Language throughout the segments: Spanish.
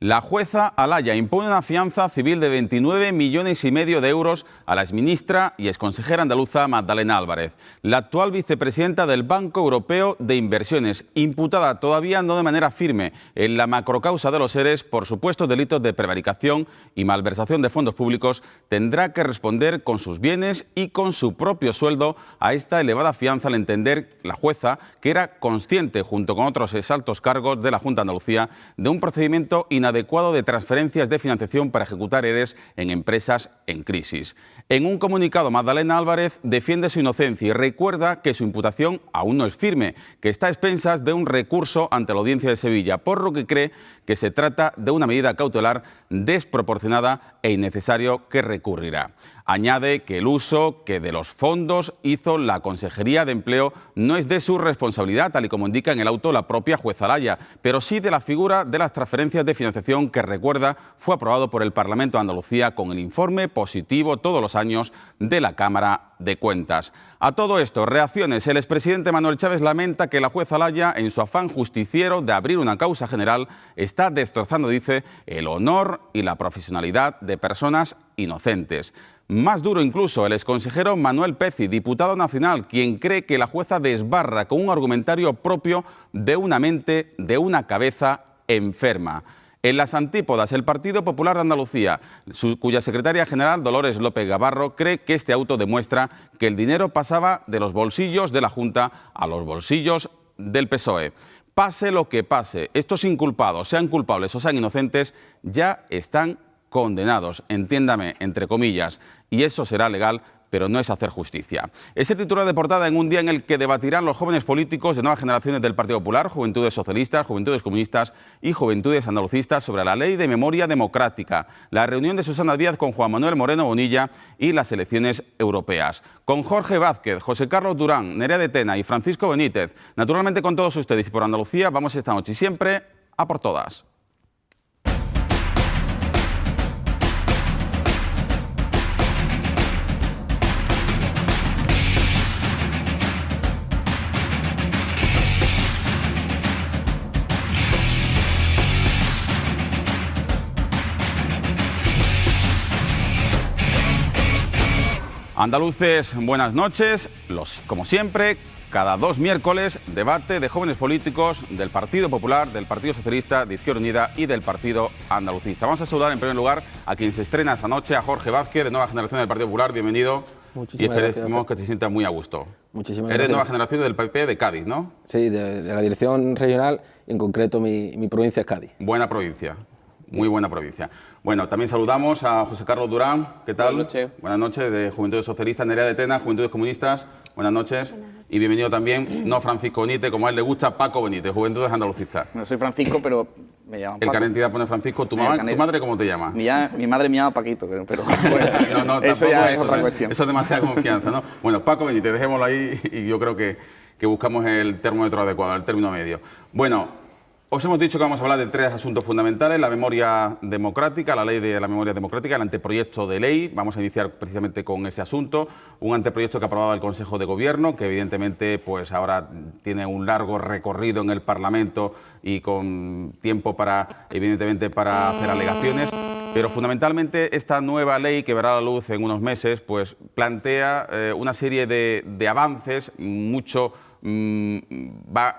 La jueza Alaya impone una fianza civil de 29,5 millones de euros a la exministra y exconsejera andaluza Magdalena Álvarez, la actual vicepresidenta del Banco Europeo de Inversiones, imputada todavía no de manera firme en la macrocausa de los ERES por supuestos delitos de prevaricación y malversación de fondos públicos. Tendrá que responder con sus bienes y con su propio sueldo a esta elevada fianza, al entender la jueza que era consciente, junto con otros exaltos cargos de la Junta de Andalucía, de un procedimiento inadecuado de transferencias de financiación para ejecutar ERES en empresas en crisis. En un comunicado, Magdalena Álvarez defiende su inocencia y recuerda que su imputación aún no es firme, que está a expensas de un recurso ante la Audiencia de Sevilla, por lo que cree que se trata de una medida cautelar desproporcionada e innecesario que recurrirá. Añade que el uso que de los fondos hizo la Consejería de Empleo no es de su responsabilidad, tal y como indica en el auto la propia jueza Alaya, pero sí de la figura de las transferencias de financiación que, recuerda, fue aprobado por el Parlamento de Andalucía con el informe positivo todos los años de la Cámara de Cuentas. A todo esto, reacciones. El expresidente Manuel Chaves lamenta que la jueza Alaya, en su afán justiciero de abrir una causa general, está destrozando, dice, el honor y la profesionalidad de personas inocentes. Más duro incluso, el exconsejero Manuel Peci, diputado nacional, quien cree que la jueza desbarra con un argumentario propio de una mente, de una cabeza enferma. En las antípodas, el Partido Popular de Andalucía, cuya secretaria general, Dolores López Gabarro, cree que este auto demuestra que el dinero pasaba de los bolsillos de la Junta a los bolsillos del PSOE. Pase lo que pase, estos inculpados, sean culpables o sean inocentes, ya están condenados, entiéndame, entre comillas, y eso será legal, pero no es hacer justicia. Ese titular de portada en un día en el que debatirán los jóvenes políticos de nuevas generaciones del Partido Popular, Juventudes Socialistas, Juventudes Comunistas y Juventudes Andalucistas sobre la Ley de Memoria Democrática, la reunión de Susana Díaz con Juan Manuel Moreno Bonilla y las elecciones europeas. Con Jorge Vázquez, José Carlos Durán, Nerea de Tena y Francisco Benítez, naturalmente con todos ustedes y por Andalucía, vamos esta noche y siempre a por todas. Andaluces, buenas noches. Como siempre, cada 2 miércoles, debate de jóvenes políticos del Partido Popular, del Partido Socialista, de Izquierda Unida y del Partido Andalucista. Vamos a saludar en primer lugar a quien se estrena esta noche, a Jorge Vázquez, de Nueva Generación del Partido Popular. Bienvenido. Muchísimas y esperemos que te sientas muy a gusto. Muchísimas Eres gracias. de Nueva Generación del PP de Cádiz, ¿no? Sí, de la dirección regional, y en concreto mi provincia es Cádiz. Buena provincia. Muy buena provincia. Bueno, también saludamos a José Carlos Durán. ¿Qué tal? Buenas noches. Buenas noches, de Juventudes Socialistas. Nerea de Tena, Juventudes Comunistas. Buenas noches. Buenas noches. Y bienvenido también, no Francisco Benítez, como a él le gusta, Paco Benítez, Juventudes Andalucistas. No soy Francisco, pero me llaman Paco. El carnet de identidad pone Francisco. ¿Tu madre cómo te llama? Mi madre me llama Paquito, pero bueno, no, eso ya es otra cuestión. Eso es demasiada confianza, ¿no? Bueno, Paco Benítez, dejémoslo ahí y yo creo que buscamos el termómetro adecuado, el término medio. Bueno, os hemos dicho que vamos a hablar de 3 asuntos fundamentales: la memoria democrática, la ley de la memoria democrática, el anteproyecto de ley. Vamos a iniciar precisamente con ese asunto, un anteproyecto que ha aprobado el Consejo de Gobierno, que evidentemente pues ahora tiene un largo recorrido en el Parlamento y con tiempo evidentemente para hacer alegaciones. Pero fundamentalmente esta nueva ley, que verá la luz en unos meses, pues plantea una serie de avances, va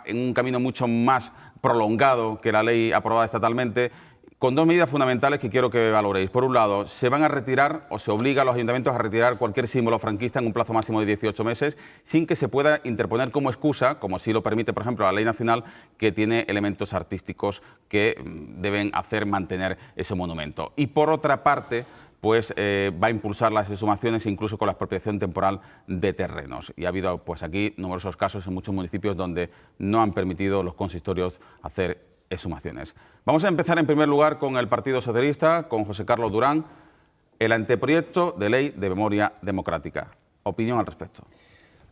en un camino mucho más prolongado que la ley aprobada estatalmente, con 2 medidas fundamentales que quiero que valoréis. Por un lado, se van a retirar, o se obliga a los ayuntamientos a retirar cualquier símbolo franquista en un plazo máximo de 18 meses, sin que se pueda interponer como excusa, como sí lo permite, por ejemplo, la ley nacional, que tiene elementos artísticos que deben hacer mantener ese monumento. Y por otra parte, pues va a impulsar las exhumaciones, incluso con la expropiación temporal de terrenos. Y ha habido pues aquí numerosos casos en muchos municipios donde no han permitido los consistorios hacer exhumaciones. Vamos a empezar en primer lugar con el Partido Socialista, con José Carlos Durán, el anteproyecto de ley de memoria democrática. Opinión al respecto.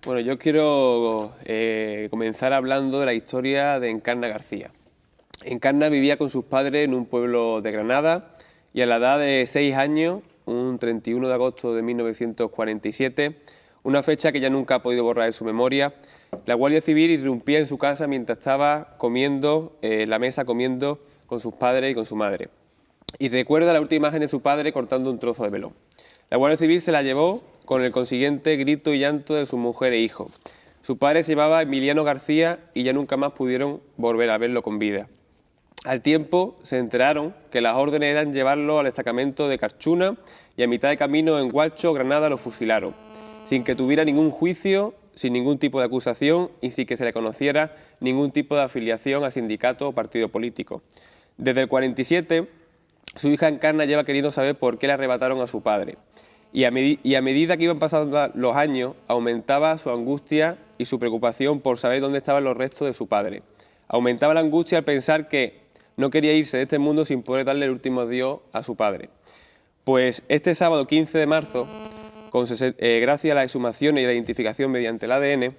Bueno, yo quiero comenzar hablando de la historia de Encarna García. Encarna vivía con sus padres en un pueblo de Granada, y a la edad de 6 años, un 31 de agosto de 1947, una fecha que ya nunca ha podido borrar en su memoria, la Guardia Civil irrumpía en su casa mientras estaba comiendo, en la mesa comiendo con sus padres y con su madre. y recuerda la última imagen de su padre cortando un trozo de melón. La Guardia Civil se la llevó con el consiguiente grito y llanto de su mujer e hijo. Su padre se llamaba Emiliano García y ya nunca más pudieron volver a verlo con vida. Al tiempo se enteraron que las órdenes eran llevarlo al destacamento de Carchuna y a mitad de camino en Gualcho, Granada, lo fusilaron, sin que tuviera ningún juicio, sin ningún tipo de acusación y sin que se le conociera ningún tipo de afiliación a sindicato o partido político. Desde el 47, su hija Encarna lleva queriendo saber por qué le arrebataron a su padre. Y a medida que iban pasando los años, aumentaba su angustia y su preocupación por saber dónde estaban los restos de su padre. Aumentaba la angustia al pensar que no quería irse de este mundo sin poder darle el último adiós a su padre. Pues este sábado 15 de marzo, gracias a la exhumación y la identificación mediante el ADN,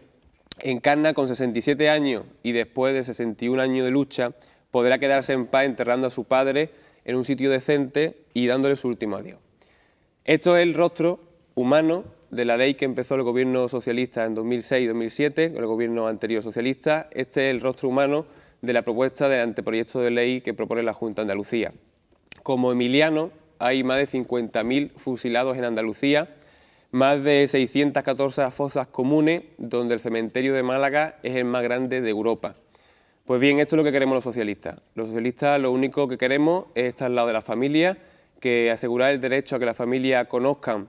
Encarna, con 67 años y después de 61 años de lucha, podrá quedarse en paz enterrando a su padre en un sitio decente y dándole su último adiós. Esto es el rostro humano de la ley que empezó el gobierno socialista en 2006 y 2007, el gobierno anterior socialista. Este es el rostro humano de la propuesta del anteproyecto de ley que propone la Junta de Andalucía. Como Emiliano, hay más de 50.000 fusilados en Andalucía, más de 614 fosas comunes, donde el cementerio de Málaga es el más grande de Europa. Pues bien, esto es lo que queremos los socialistas. Los socialistas lo único que queremos es estar al lado de la familia, que asegurar el derecho a que la familia conozcan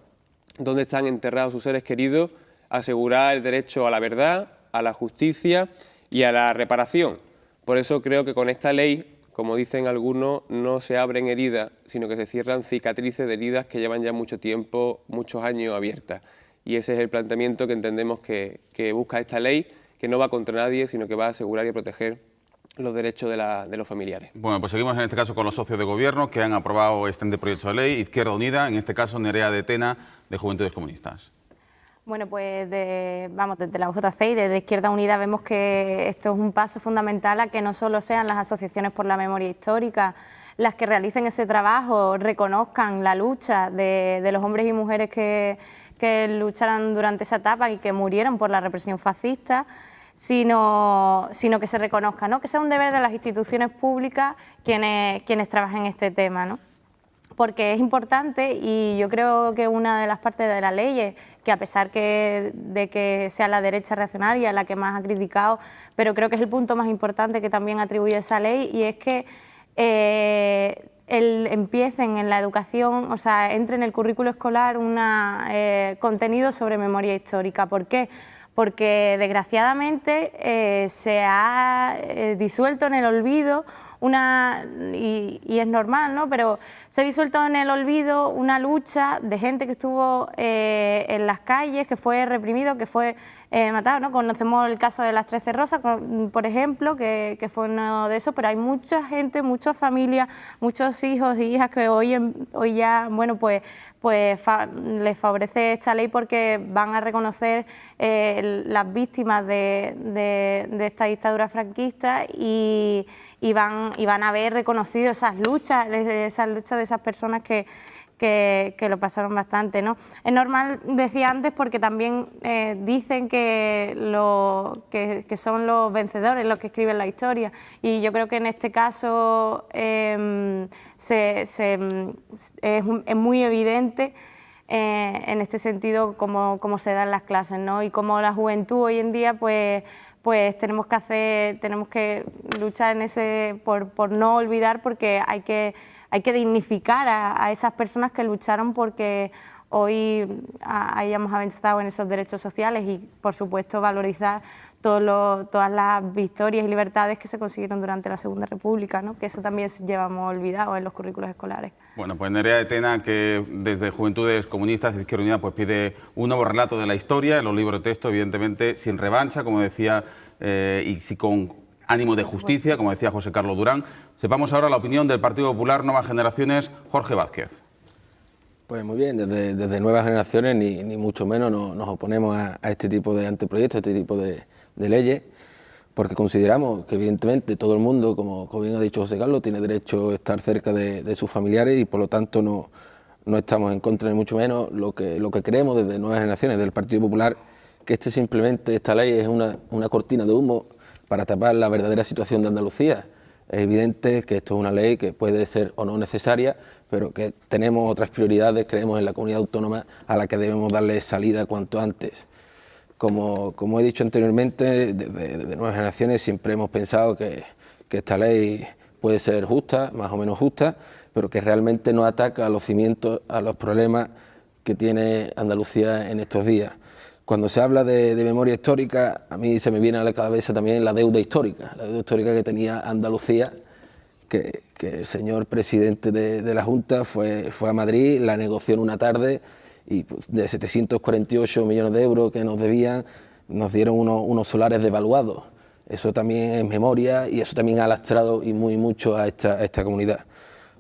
dónde están enterrados sus seres queridos, asegurar el derecho a la verdad, a la justicia y a la reparación. Por eso creo que con esta ley, como dicen algunos, no se abren heridas, sino que se cierran cicatrices de heridas que llevan ya mucho tiempo, muchos años abiertas. Y ese es el planteamiento que entendemos que busca esta ley, que no va contra nadie, sino que va a asegurar y proteger los derechos de los familiares. Bueno, pues seguimos en este caso con los socios de gobierno que han aprobado este anteproyecto de ley. Izquierda Unida, en este caso Nerea de Tena, de Juventudes Comunistas. Bueno, pues desde la UJC y desde Izquierda Unida vemos que esto es un paso fundamental a que no solo sean las asociaciones por la memoria histórica las que realicen ese trabajo, reconozcan la lucha de los hombres y mujeres que lucharon durante esa etapa y que murieron por la represión fascista, sino que se reconozca, ¿no? Que sea un deber de las instituciones públicas quienes trabajen en este tema, ¿no? Porque es importante y yo creo que una de las partes de la ley es que, a pesar de que sea la derecha reaccionaria la que más ha criticado, pero creo que es el punto más importante que también atribuye esa ley, y es que empiecen en la educación, o sea, entre en el currículo escolar contenido sobre memoria histórica. ¿Por qué? Porque desgraciadamente se ha disuelto en el olvido y es normal, ¿no? Pero se ha disuelto en el olvido una lucha de gente que estuvo en las calles, que fue reprimido, que fue matado, ¿no? Conocemos el caso de las 13 Rosas, por ejemplo, que fue uno de esos, pero hay mucha gente, muchas familias, muchos hijos y hijas que hoy ya, bueno, pues les favorece esta ley porque van a reconocer las víctimas de esta dictadura franquista y van a ver reconocido esas luchas de esas personas que lo pasaron bastante, ¿no? Es normal, decía antes, porque también dicen que son los vencedores los que escriben la historia, y yo creo que en este caso es muy evidente en este sentido cómo se dan las clases, ¿no? Y cómo la juventud hoy en día pues tenemos que luchar por no olvidar, porque hay que dignificar a esas personas que lucharon porque hoy hayamos avanzado en esos derechos sociales, y por supuesto valorizar todas las victorias y libertades que se consiguieron durante la Segunda República, ¿no? Que eso también llevamos olvidado en los currículos escolares. Bueno, pues Nerea de Tena, que desde Juventudes Comunistas y Izquierda Unida pues pide un nuevo relato de la historia en los libros de texto, evidentemente sin revancha, como decía, y sí con ánimo de justicia, como decía José Carlos Durán. Sepamos ahora la opinión del Partido Popular Nuevas Generaciones, Jorge Vázquez. Pues muy bien, desde Nuevas Generaciones ni mucho menos nos oponemos a este tipo de anteproyectos, a este tipo de leyes, porque consideramos que evidentemente todo el mundo, como bien ha dicho José Carlos, tiene derecho a estar cerca de sus familiares, y por lo tanto no estamos en contra ni mucho menos. Lo que creemos desde Nuevas Generaciones, del Partido Popular, que esta ley es una cortina de humo para tapar la verdadera situación de Andalucía. Es evidente que esto es una ley que puede ser o no necesaria, pero que tenemos otras prioridades, creemos en la comunidad autónoma a la que debemos darle salida cuanto antes. Como he dicho anteriormente, desde Nuevas Generaciones siempre hemos pensado que esta ley puede ser justa, más o menos justa, pero que realmente no ataca a los cimientos, a los problemas que tiene Andalucía en estos días. Cuando se habla de memoria histórica, a mí se me viene a la cabeza también la deuda histórica que tenía Andalucía, que el señor presidente de la Junta fue a Madrid, la negoció en una tarde y pues, de 748 millones de euros que nos debían, nos dieron unos solares devaluados. Eso también es memoria y eso también ha lastrado y mucho a esta comunidad.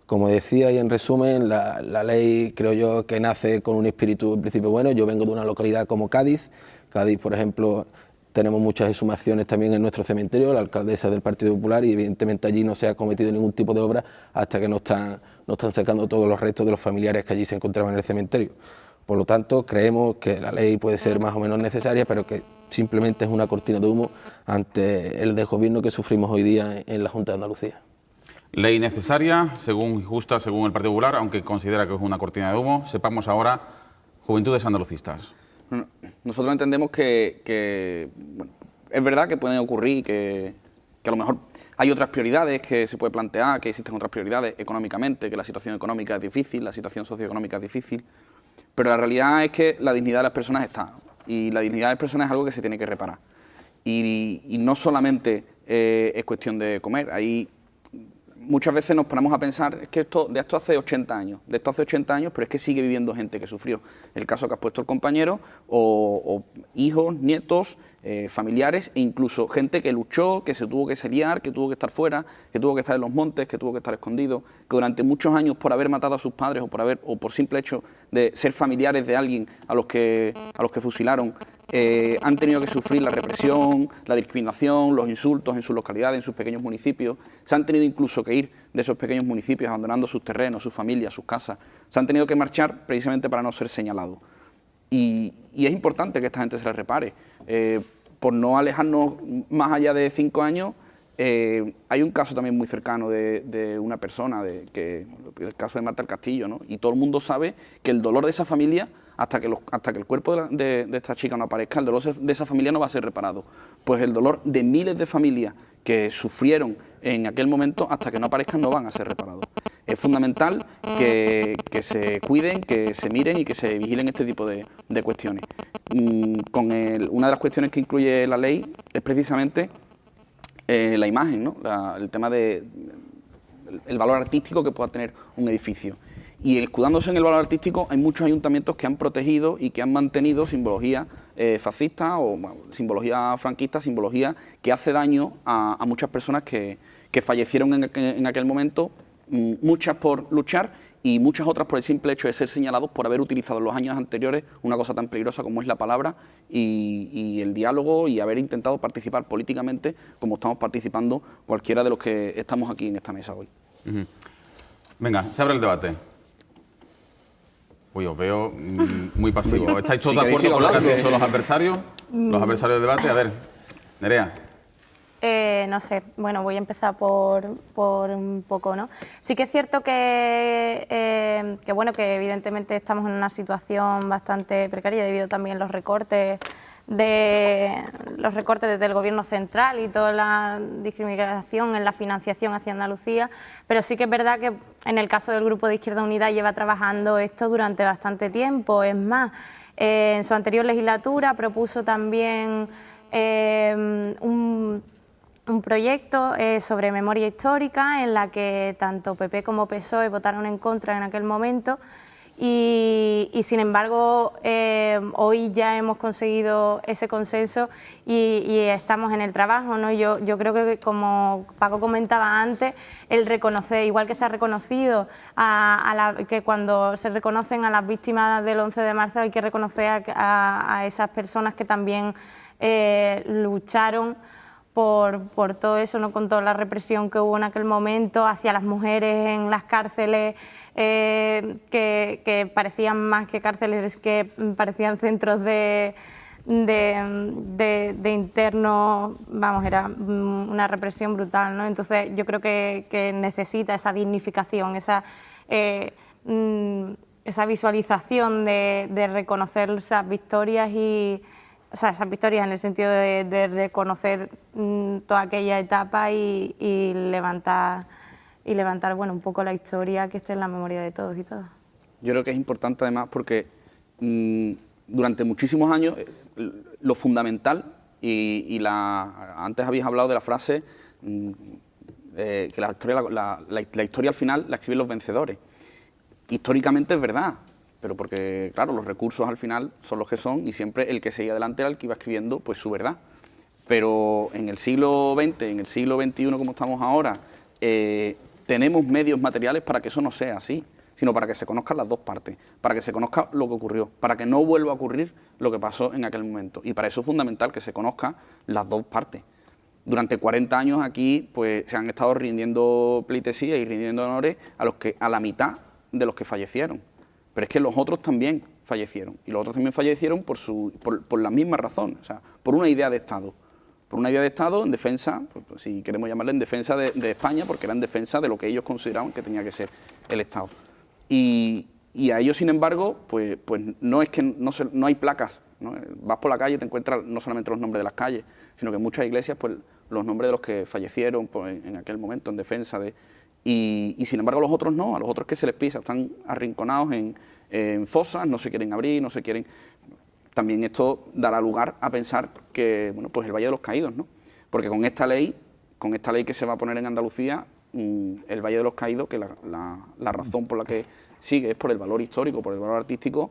Como decía y en resumen, la ley creo yo que nace con un espíritu en principio bueno. Yo vengo de una localidad como Cádiz. Cádiz, por ejemplo, tenemos muchas exhumaciones también en nuestro cementerio, la alcaldesa del Partido Popular, y evidentemente allí no se ha cometido ningún tipo de obra hasta que no están sacando todos los restos de los familiares que allí se encontraban en el cementerio. Por lo tanto, creemos que la ley puede ser más o menos necesaria, pero que simplemente es una cortina de humo ante el desgobierno que sufrimos hoy día en la Junta de Andalucía. Ley necesaria, según justa, según el Partido Popular, aunque considera que es una cortina de humo. Sepamos ahora, Juventudes Andalucistas. Nosotros entendemos que bueno, es verdad que pueden ocurrir, que a lo mejor hay otras prioridades que se puede plantear, que existen otras prioridades económicamente, que la situación económica es difícil, la situación socioeconómica es difícil, pero la realidad es que la dignidad de las personas está, y la dignidad de las personas es algo que se tiene que reparar. Y no solamente es cuestión de comer, muchas veces nos ponemos a pensar, es que de esto hace 80 años, pero es que sigue viviendo gente que sufrió. El caso que has puesto el compañero, o hijos, nietos, familiares, e incluso gente que luchó, que se tuvo que exiliar, que tuvo que estar fuera, que tuvo que estar en los montes, que tuvo que estar escondido, que durante muchos años por haber matado a sus padres o por simple hecho de ser familiares de alguien a los que fusilaron, han tenido que sufrir la represión, la discriminación, los insultos en sus localidades, en sus pequeños municipios. Se han tenido incluso que ir de esos pequeños municipios abandonando sus terrenos, sus familias, sus casas. Se han tenido que marchar precisamente para no ser señalados. Y es importante que esta gente se les repare. Por no alejarnos más allá de 5 años, hay un caso también muy cercano de una persona, el caso de Marta del Castillo, ¿no? Y todo el mundo sabe que el dolor de esa familia, hasta que el cuerpo de esta chica no aparezca, el dolor de esa familia no va a ser reparado. Pues el dolor de miles de familias que sufrieron en aquel momento, hasta que no aparezcan, no van a ser reparados. Es fundamental que se cuiden, que se miren y que se vigilen este tipo de cuestiones. Una de las cuestiones que incluye la ley es precisamente la imagen, ¿no? El tema del valor artístico que pueda tener un edificio. Y escudándose en el valor artístico, hay muchos ayuntamientos que han protegido y que han mantenido simbología fascista o simbología franquista, simbología que hace daño a muchas personas que fallecieron en aquel momento, muchas por luchar y muchas otras por el simple hecho de ser señalados por haber utilizado en los años anteriores una cosa tan peligrosa como es la palabra y el diálogo, y haber intentado participar políticamente como estamos participando cualquiera de los que estamos aquí en esta mesa hoy. Venga, se abre el debate. Uy, os veo muy pasivo. ¿Estáis todos de acuerdo con lo que han dicho los adversarios? Los adversarios del debate. A ver, Nerea. No sé, bueno, voy a empezar por un poco, ¿no? Sí que es cierto que evidentemente estamos en una situación bastante precaria debido también a los recortes desde el Gobierno central y toda la discriminación en la financiación hacia Andalucía, pero sí que es verdad que en el caso del Grupo de Izquierda Unida lleva trabajando esto durante bastante tiempo. Es más, en su anterior legislatura propuso también un proyecto sobre memoria histórica en la que tanto PP como PSOE votaron en contra en aquel momento y sin embargo hoy ya hemos conseguido ese consenso y estamos en el trabajo, ¿no? Yo creo que, como Paco comentaba antes, el reconocer, igual que se ha reconocido que cuando se reconocen a las víctimas del 11 de marzo hay que reconocer a esas personas que también lucharon por todo eso, ¿no? Con toda la represión que hubo en aquel momento hacia las mujeres en las cárceles, que parecían más que cárceles, que parecían centros de de interno, vamos, era una represión brutal, ¿no? Entonces yo creo que necesita esa dignificación, esa visualización de reconocer esas victorias o sea, esas victorias en el sentido de reconocer toda aquella etapa y levantar bueno, un poco la historia que esté en la memoria de todos y todas. Yo creo que es importante además porque durante muchísimos años lo fundamental antes habéis hablado de la frase que la historia al final la escriben los vencedores. Históricamente es verdad, pero porque, claro, los recursos al final son los que son y siempre el que seguía adelante era el que iba escribiendo pues su verdad. Pero en el siglo XX, en el siglo XXI como estamos ahora, tenemos medios materiales para que eso no sea así, sino para que se conozcan las dos partes, para que se conozca lo que ocurrió, para que no vuelva a ocurrir lo que pasó en aquel momento. Y para eso es fundamental que se conozcan las dos partes. Durante 40 años aquí pues se han estado rindiendo pleitesía y rindiendo honores a la mitad de los que fallecieron. Pero es que los otros también fallecieron. Y los otros también fallecieron por la misma razón, o sea, por una idea de Estado. Por una idea de Estado en defensa, pues, si queremos llamarle en defensa de España, porque era en defensa de lo que ellos consideraban que tenía que ser el Estado. Y a ellos, sin embargo, pues no es que no hay placas, ¿no? Vas por la calle y te encuentras no solamente los nombres de las calles, sino que en muchas iglesias pues los nombres de los que fallecieron pues, en aquel momento en defensa de... Y sin embargo los otros no, a los otros que se les pisa, están arrinconados en fosas, no se quieren abrir, no se quieren... También esto dará lugar a pensar que, bueno, pues el Valle de los Caídos, ¿no? Porque con esta ley que se va a poner en Andalucía, el Valle de los Caídos, que la razón por la que sigue es por el valor histórico, por el valor artístico,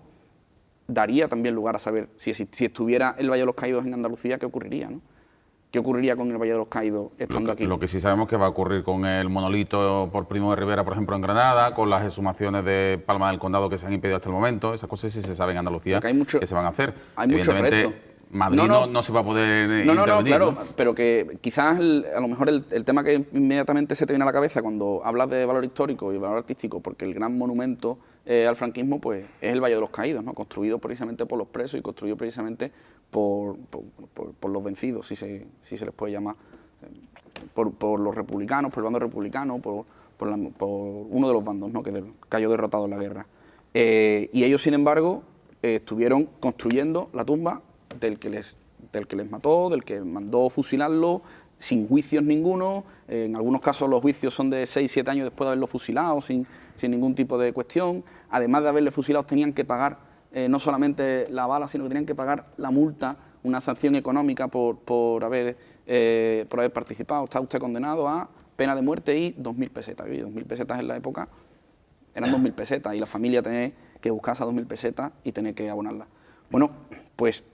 daría también lugar a saber si estuviera el Valle de los Caídos en Andalucía, ¿qué ocurriría, no? ¿Qué ocurriría con el Valle de los Caídos estando aquí? Lo que sí sabemos que va a ocurrir con el monolito por Primo de Rivera, por ejemplo, en Granada, con las exhumaciones de Palma del Condado que se han impedido hasta el momento, esas cosas sí se saben en Andalucía que se van a hacer. Hay mucho reto. Madrid no se va a poder intervenir, claro, ¿no? Pero que quizás a lo mejor el tema que inmediatamente se te viene a la cabeza cuando hablas de valor histórico y valor artístico, porque el gran monumento al franquismo pues es el Valle de los Caídos, ¿no? Construido precisamente por los presos y construido precisamente por los vencidos, si se les puede llamar, por los republicanos, por el bando republicano, por uno de los bandos, ¿no? que cayó derrotado en la guerra. Y ellos, sin embargo, estuvieron construyendo la tumba del que les mató, del que mandó fusilarlo, sin juicios ninguno. En algunos casos los juicios son de 6-7 años después de haberlo fusilado, sin ningún tipo de cuestión. Además de haberle fusilado, tenían que pagar no solamente la bala, sino que tenían que pagar la multa, una sanción económica por haber participado. Está usted condenado a pena de muerte y 2.000 pesetas. Y 2.000 pesetas en la época eran 2.000 pesetas y la familia tenía que buscar esas 2.000 pesetas y tener que abonarlas. Bueno, pues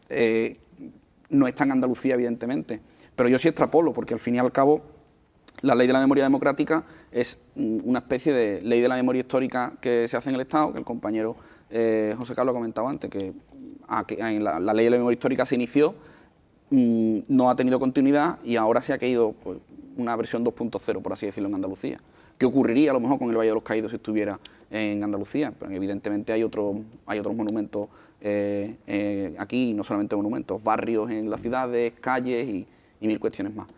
no está en Andalucía, evidentemente, pero yo sí extrapolo, porque al fin y al cabo la ley de la memoria democrática es una especie de ley de la memoria histórica que se hace en el Estado, que el compañero José Carlos ha comentado antes, que la ley de la memoria histórica se inició, no ha tenido continuidad y ahora se ha caído pues, una versión 2.0, por así decirlo, en Andalucía. ¿Qué ocurriría a lo mejor con el Valle de los Caídos si estuviera en Andalucía? Pero evidentemente hay otros monumentos aquí, no solamente monumentos, barrios en las ciudades, calles y mil cuestiones más.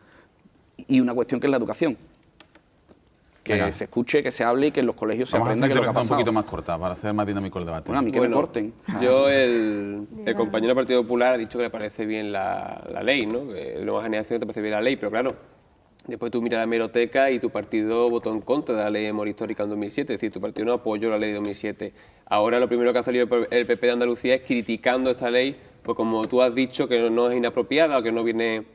Y una cuestión que es la educación. Que se escuche, que se hable y que en los colegios se aprenda que lo que ha pasado. Un poquito más corta, para hacer más dinámico el debate. Bueno, a mí que me corten. Yo, el compañero del Partido Popular ha dicho que le parece bien la ley, ¿no? Que la nueva generación te parece bien la ley, pero claro, después tú miras la hemeroteca y tu partido votó en contra de la ley de memoria histórica en 2007, es decir, tu partido no apoyó la ley de 2007. Ahora lo primero que ha salido el PP de Andalucía es criticando esta ley, pues como tú has dicho, que no es inapropiada o que no viene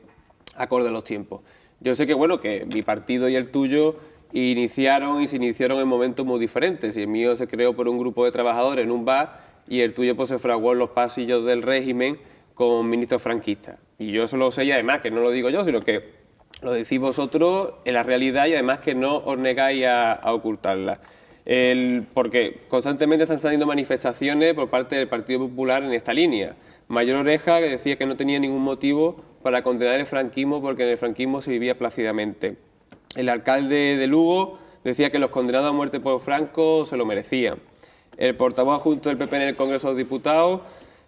acorde a los tiempos. Yo sé que, bueno, que mi partido y el tuyo se iniciaron en momentos muy diferentes. Y el mío se creó por un grupo de trabajadores en un bar y el tuyo pues se fraguó en los pasillos del régimen con ministros franquistas. Y yo eso lo sé y además que no lo digo yo, sino que lo decís vosotros en la realidad y además que no os negáis a ocultarla. Porque constantemente están saliendo manifestaciones por parte del Partido Popular en esta línea. Mayor Oreja, que decía que no tenía ningún motivo para condenar el franquismo porque en el franquismo se vivía plácidamente. El alcalde de Lugo decía que los condenados a muerte por Franco se lo merecían. El portavoz adjunto del PP en el Congreso de los Diputados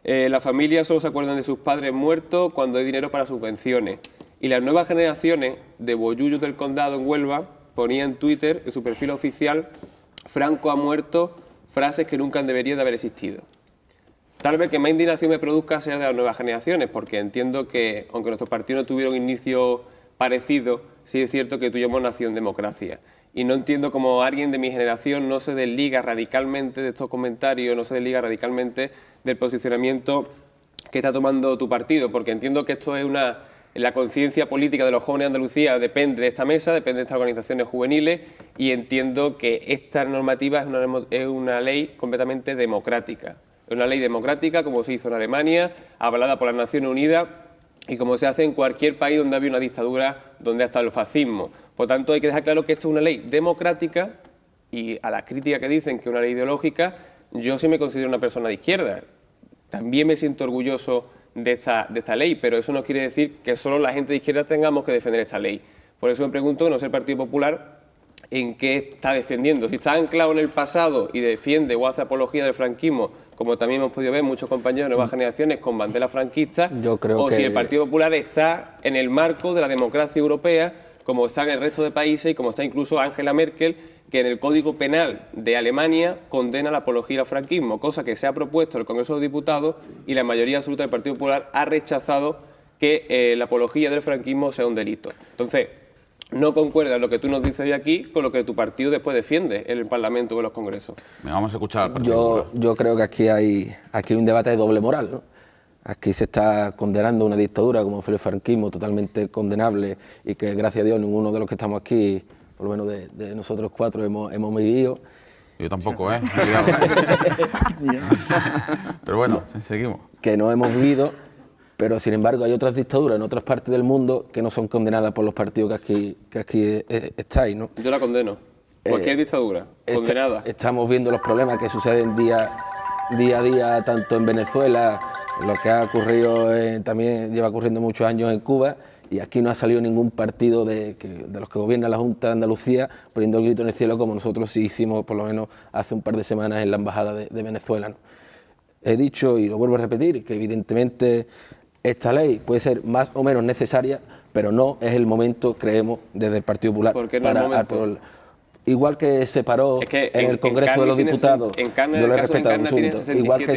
Las familias solo se acuerdan de sus padres muertos cuando hay dinero para subvenciones. Y las nuevas generaciones de boyullos del condado en Huelva ponían en Twitter, en su perfil oficial, Franco ha muerto, frases que nunca deberían de haber existido. Tal vez que más indignación me produzca sea de las nuevas generaciones, porque entiendo que, aunque nuestro partido no tuviera un inicio parecido, sí es cierto que tú y yo hemos nacido en democracia. Y no entiendo cómo alguien de mi generación no se desliga radicalmente de estos comentarios, no se desliga radicalmente del posicionamiento que está tomando tu partido, porque entiendo que esto es la conciencia política de los jóvenes de Andalucía depende de esta mesa, depende de estas organizaciones juveniles, y entiendo que esta normativa es una ley completamente democrática. Es una ley democrática, como se hizo en Alemania, avalada por las Naciones Unidas, y como se hace en cualquier país donde había una dictadura, donde ha estado el fascismo. Por tanto, hay que dejar claro que esto es una ley democrática, y a las críticas que dicen que es una ley ideológica, yo sí me considero una persona de izquierda. También me siento orgulloso de esta ley, pero eso no quiere decir que solo la gente de izquierda tengamos que defender esta ley. Por eso me pregunto, no sé el Partido Popular, ¿en qué está defendiendo? Si está anclado en el pasado y defiende o hace apología del franquismo, como también hemos podido ver muchos compañeros de nuevas generaciones con banderas franquistas, o si el Partido Popular está en el marco de la democracia europea, como está en el resto de países y como está incluso Angela Merkel, que en el Código Penal de Alemania condena la apología al franquismo, cosa que se ha propuesto el Congreso de los Diputados y la mayoría absoluta del Partido Popular ha rechazado que la apología del franquismo sea un delito. Entonces, no concuerda lo que tú nos dices hoy aquí con lo que tu partido después defiende en el Parlamento o en los congresos. Vamos a escuchar al Partido Popular. Yo creo que aquí hay un debate de doble moral, ¿no? Aquí se está condenando una dictadura como fue el franquismo, totalmente condenable, y que gracias a Dios ninguno de los que estamos aquí, por lo menos de nosotros cuatro, hemos vivido. Yo tampoco, ¿eh? Pero bueno, seguimos. Que no hemos vivido, pero sin embargo hay otras dictaduras en otras partes del mundo que no son condenadas por los partidos que aquí estáis, ¿no? Yo la condeno. Cualquier dictadura, condenada. Estamos viendo los problemas que suceden día a día, tanto en Venezuela, lo que ha ocurrido, también lleva ocurriendo muchos años en Cuba, y aquí no ha salido ningún partido de los que gobierna la Junta de Andalucía poniendo el grito en el cielo como nosotros sí hicimos por lo menos hace un par de semanas en la Embajada de Venezuela, ¿no? He dicho, y lo vuelvo a repetir, que evidentemente esta ley puede ser más o menos necesaria, pero no es el momento, creemos, desde el Partido Popular. ¿Por qué no es el momento? Igual que se paró en el Congreso de los Diputados, yo lo he respetado un asunto, igual que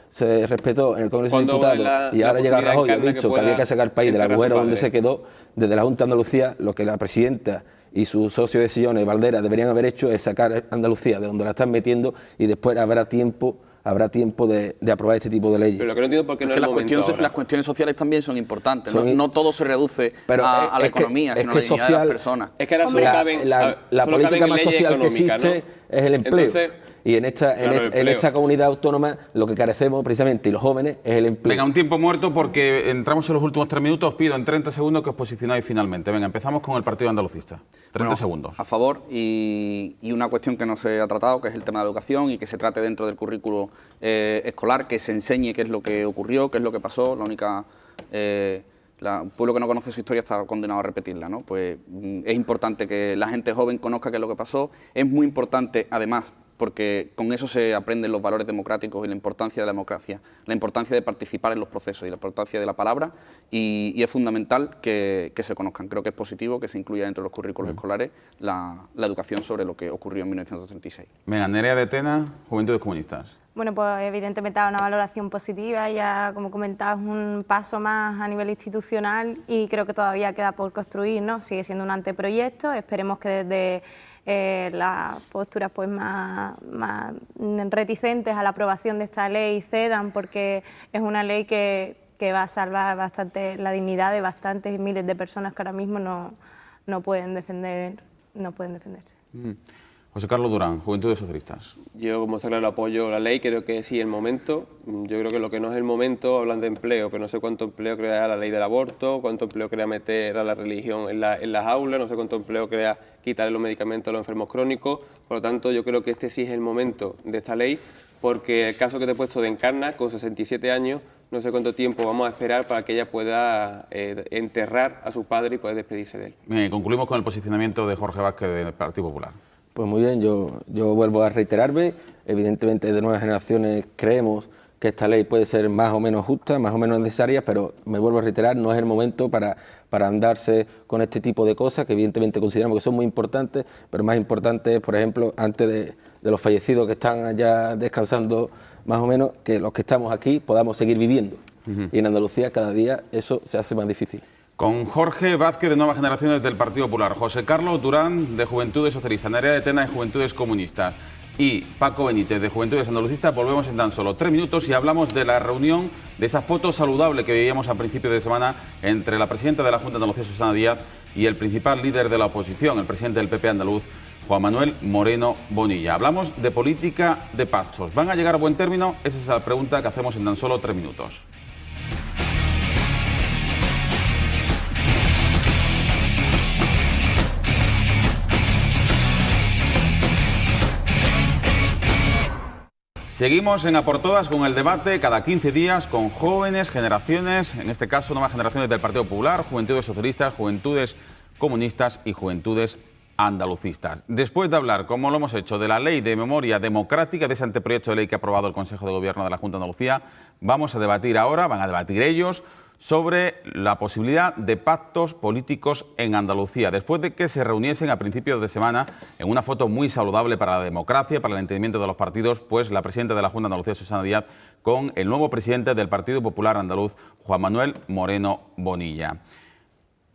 se respetó en el Congreso de Diputados y ahora llega Rajoy y ha dicho que había que sacar el país del agujero donde se quedó, desde la Junta de Andalucía, lo que la presidenta y su socio de sillones, Valdera, deberían haber hecho es sacar Andalucía de donde la están metiendo, y después habrá tiempo de aprobar este tipo de leyes. Pero lo que no entiendo por qué no es el momento ahora. Las cuestiones sociales también son importantes. No todo se reduce a la economía, sino a la dignidad de las personas. Es que ahora solo caben la política más social que existe, ¿no? es el empleo. Entonces, y en esta comunidad autónoma lo que carecemos precisamente, y los jóvenes, es el empleo. Venga, un tiempo muerto porque entramos en los últimos 3 minutos. Os pido en 30 segundos que os posicionáis finalmente. Venga, empezamos con el Partido Andalucista. 30 segundos. A favor, y una cuestión que no se ha tratado, que es el tema de la educación, y que se trate dentro del currículo escolar, que se enseñe qué es lo que ocurrió, qué es lo que pasó. La única... el pueblo que no conoce su historia está condenado a repetirla, ¿no? Pues es importante que la gente joven conozca qué es lo que pasó. Es muy importante, además, porque con eso se aprenden los valores democráticos y la importancia de la democracia, la importancia de participar en los procesos y la importancia de la palabra, y es fundamental que se conozcan. Creo que es positivo que se incluya dentro de los currículos escolares la educación sobre lo que ocurrió en 1936. Venga, Nerea de Tena, Juventudes Comunistas. Bueno, pues evidentemente da una valoración positiva, ya como comentabas, un paso más a nivel institucional, y creo que todavía queda por construir, ¿no? Sigue siendo un anteproyecto, esperemos que desde las posturas pues más reticentes a la aprobación de esta ley cedan, porque es una ley que va a salvar bastante la dignidad de bastantes miles de personas que ahora mismo no pueden defenderse. José Carlos Durán, Juventudes Socialistas. Yo, como está claro, apoyo la ley, creo que sí es el momento. Yo creo que lo que no es el momento, hablan de empleo, pero no sé cuánto empleo crea la ley del aborto, cuánto empleo crea meter a la religión en las aulas, no sé cuánto empleo crea quitarle los medicamentos a los enfermos crónicos. Por lo tanto, yo creo que este sí es el momento de esta ley, porque el caso que te he puesto de Encarna, con 67 años, no sé cuánto tiempo vamos a esperar para que ella pueda enterrar a su padre y poder despedirse de él. Bien, concluimos con el posicionamiento de Jorge Vázquez del Partido Popular. Pues muy bien, yo vuelvo a reiterarme, evidentemente de Nuevas Generaciones creemos que esta ley puede ser más o menos justa, más o menos necesaria, pero me vuelvo a reiterar, no es el momento para andarse con este tipo de cosas, que evidentemente consideramos que son muy importantes, pero más importante es, por ejemplo, antes de los fallecidos que están allá descansando más o menos, que los que estamos aquí podamos seguir viviendo. Y en Andalucía cada día eso se hace más difícil. Con Jorge Vázquez, de Nuevas Generaciones del Partido Popular, José Carlos Durán, de Juventudes Socialistas, Nerea de Tena, de Juventudes Comunistas, y Paco Benítez, de Juventudes Andalucistas, volvemos en tan solo 3 minutos y hablamos de la reunión, de esa foto saludable que veíamos a principios de semana entre la presidenta de la Junta de Andalucía, Susana Díaz, y el principal líder de la oposición, el presidente del PP andaluz, Juan Manuel Moreno Bonilla. Hablamos de política de pactos. ¿Van a llegar a buen término? Esa es la pregunta que hacemos en tan solo 3 minutos. Seguimos en A por Todas con el debate cada 15 días con jóvenes generaciones, en este caso nuevas generaciones del Partido Popular, Juventudes Socialistas, Juventudes Comunistas y Juventudes Andalucistas. Después de hablar, como lo hemos hecho, de la Ley de Memoria Democrática, de ese anteproyecto de ley que ha aprobado el Consejo de Gobierno de la Junta de Andalucía, vamos a debatir ahora, van a debatir ellos, sobre la posibilidad de pactos políticos en Andalucía, después de que se reuniesen a principios de semana en una foto muy saludable para la democracia, para el entendimiento de los partidos, pues la presidenta de la Junta de Andalucía, Susana Díaz, con el nuevo presidente del Partido Popular Andaluz, Juan Manuel Moreno Bonilla.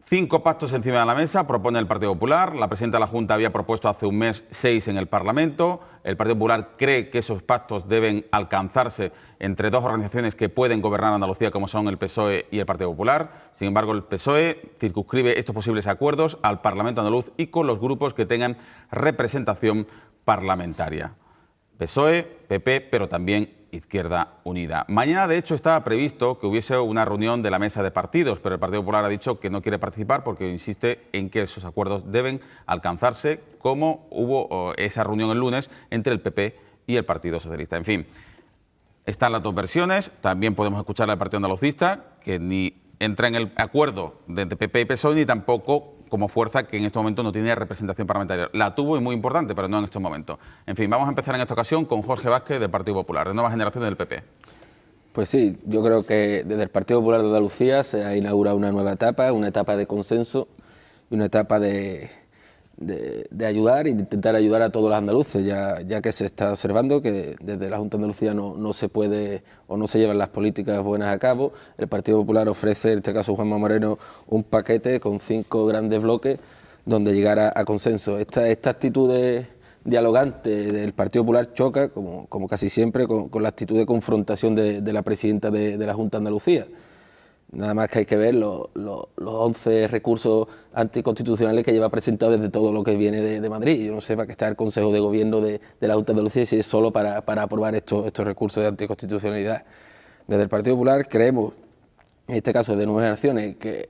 5 pactos encima de la mesa, propone el Partido Popular. La presidenta de la Junta había propuesto hace un mes 6 en el Parlamento. El Partido Popular cree que esos pactos deben alcanzarse entre 2 organizaciones que pueden gobernar Andalucía, como son el PSOE y el Partido Popular. Sin embargo, el PSOE circunscribe estos posibles acuerdos al Parlamento andaluz y con los grupos que tengan representación parlamentaria. PSOE, PP, pero también Izquierda Unida. Mañana, de hecho, estaba previsto que hubiese una reunión de la mesa de partidos, pero el Partido Popular ha dicho que no quiere participar porque insiste en que esos acuerdos deben alcanzarse, como hubo esa reunión el lunes entre el PP y el Partido Socialista. En fin, están las 2 versiones. También podemos escuchar al Partido Andalucista, que ni entra en el acuerdo de PP y PSOE, ni tampoco como fuerza que en este momento no tiene representación parlamentaria. La tuvo y muy importante, pero no en estos momentos. En fin, vamos a empezar en esta ocasión con Jorge Vázquez, del Partido Popular, de Nuevas Generaciones del PP. Pues sí, yo creo que desde el Partido Popular de Andalucía se ha inaugurado una nueva etapa, una etapa de consenso y una etapa de ayudar e intentar ayudar a todos los andaluces, ya que se está observando que desde la Junta de Andalucía no se puede o no se llevan las políticas buenas a cabo. El Partido Popular ofrece, en este caso Juan Manuel Moreno, un paquete con 5 grandes bloques donde llegar a consenso. Esta actitud dialogante del Partido Popular choca, como casi siempre, con la actitud de confrontación de la presidenta de la Junta de Andalucía. Nada más que hay que ver los 11 recursos anticonstitucionales que lleva presentado desde todo lo que viene de Madrid. Yo no sé para qué está el Consejo de Gobierno de la Junta de Andalucía si es solo para aprobar estos recursos de anticonstitucionalidad. Desde el Partido Popular creemos, en este caso de Nuevas Generaciones, que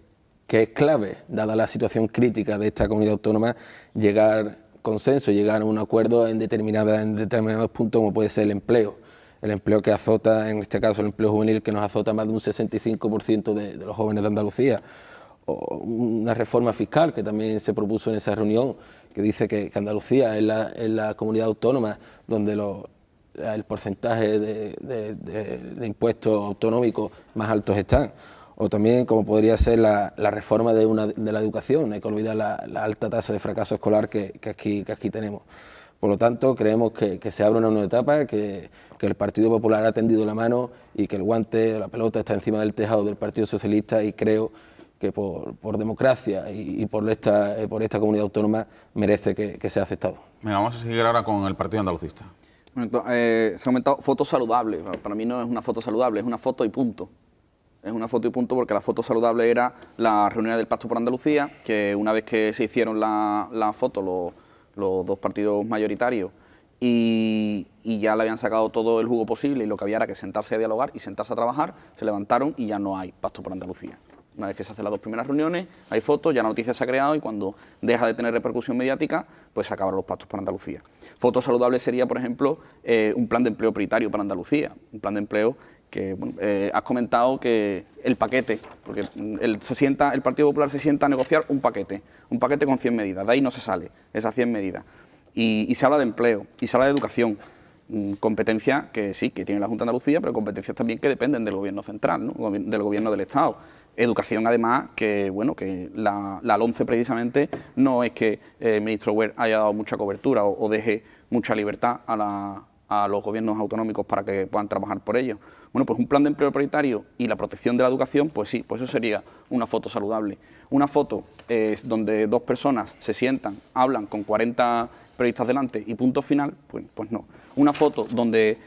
es clave, dada la situación crítica de esta comunidad autónoma, llegar a consenso, llegar a un acuerdo en determinados puntos, como puede ser el empleo. El empleo que azota, en este caso el empleo juvenil, que nos azota más de un 65% de los jóvenes de Andalucía. O una reforma fiscal que también se propuso en esa reunión, que dice que Andalucía es la comunidad autónoma donde el porcentaje de impuestos autonómicos más altos están. O también, como podría ser la reforma de la educación, no hay que olvidar la alta tasa de fracaso escolar que aquí tenemos. Por lo tanto, creemos que se abre una nueva etapa, que el Partido Popular ha tendido la mano y que el guante, la pelota está encima del tejado del Partido Socialista, y creo que por democracia y por esta comunidad autónoma merece que sea aceptado. Venga, vamos a seguir ahora con el Partido Andalucista. Se ha comentado foto saludable. Para mí no es una foto saludable, es una foto y punto. Es una foto y punto, porque la foto saludable era la reunión del Pacto por Andalucía, que una vez que se hicieron la foto los 2 partidos mayoritarios y ya le habían sacado todo el jugo posible, y lo que había era que sentarse a dialogar y sentarse a trabajar, se levantaron y ya no hay Pacto por Andalucía. Una vez que se hacen las 2 primeras reuniones, hay fotos, ya la noticia se ha creado, y cuando deja de tener repercusión mediática, pues se acaban los pactos por Andalucía. Foto saludable sería, por ejemplo, un plan de empleo prioritario para Andalucía, un plan de empleo que has comentado que el paquete, porque el Partido Popular se sienta a negociar un paquete con 100 medidas, de ahí no se sale, esas 100 medidas. Y se habla de empleo, y se habla de educación, competencias que sí, que tiene la Junta de Andalucía, pero competencias también que dependen del Gobierno central, ¿no? Del Gobierno del Estado. Educación, además, que bueno, que la LOMCE precisamente no es que el ministro Wert haya dado mucha cobertura o deje mucha libertad a los gobiernos autonómicos para que puedan trabajar por ello. Bueno, pues un plan de empleo prioritario y la protección de la educación, pues sí, pues eso sería una foto saludable. Una foto donde dos personas se sientan, hablan con 40 periodistas delante y punto final, pues no. Una foto donde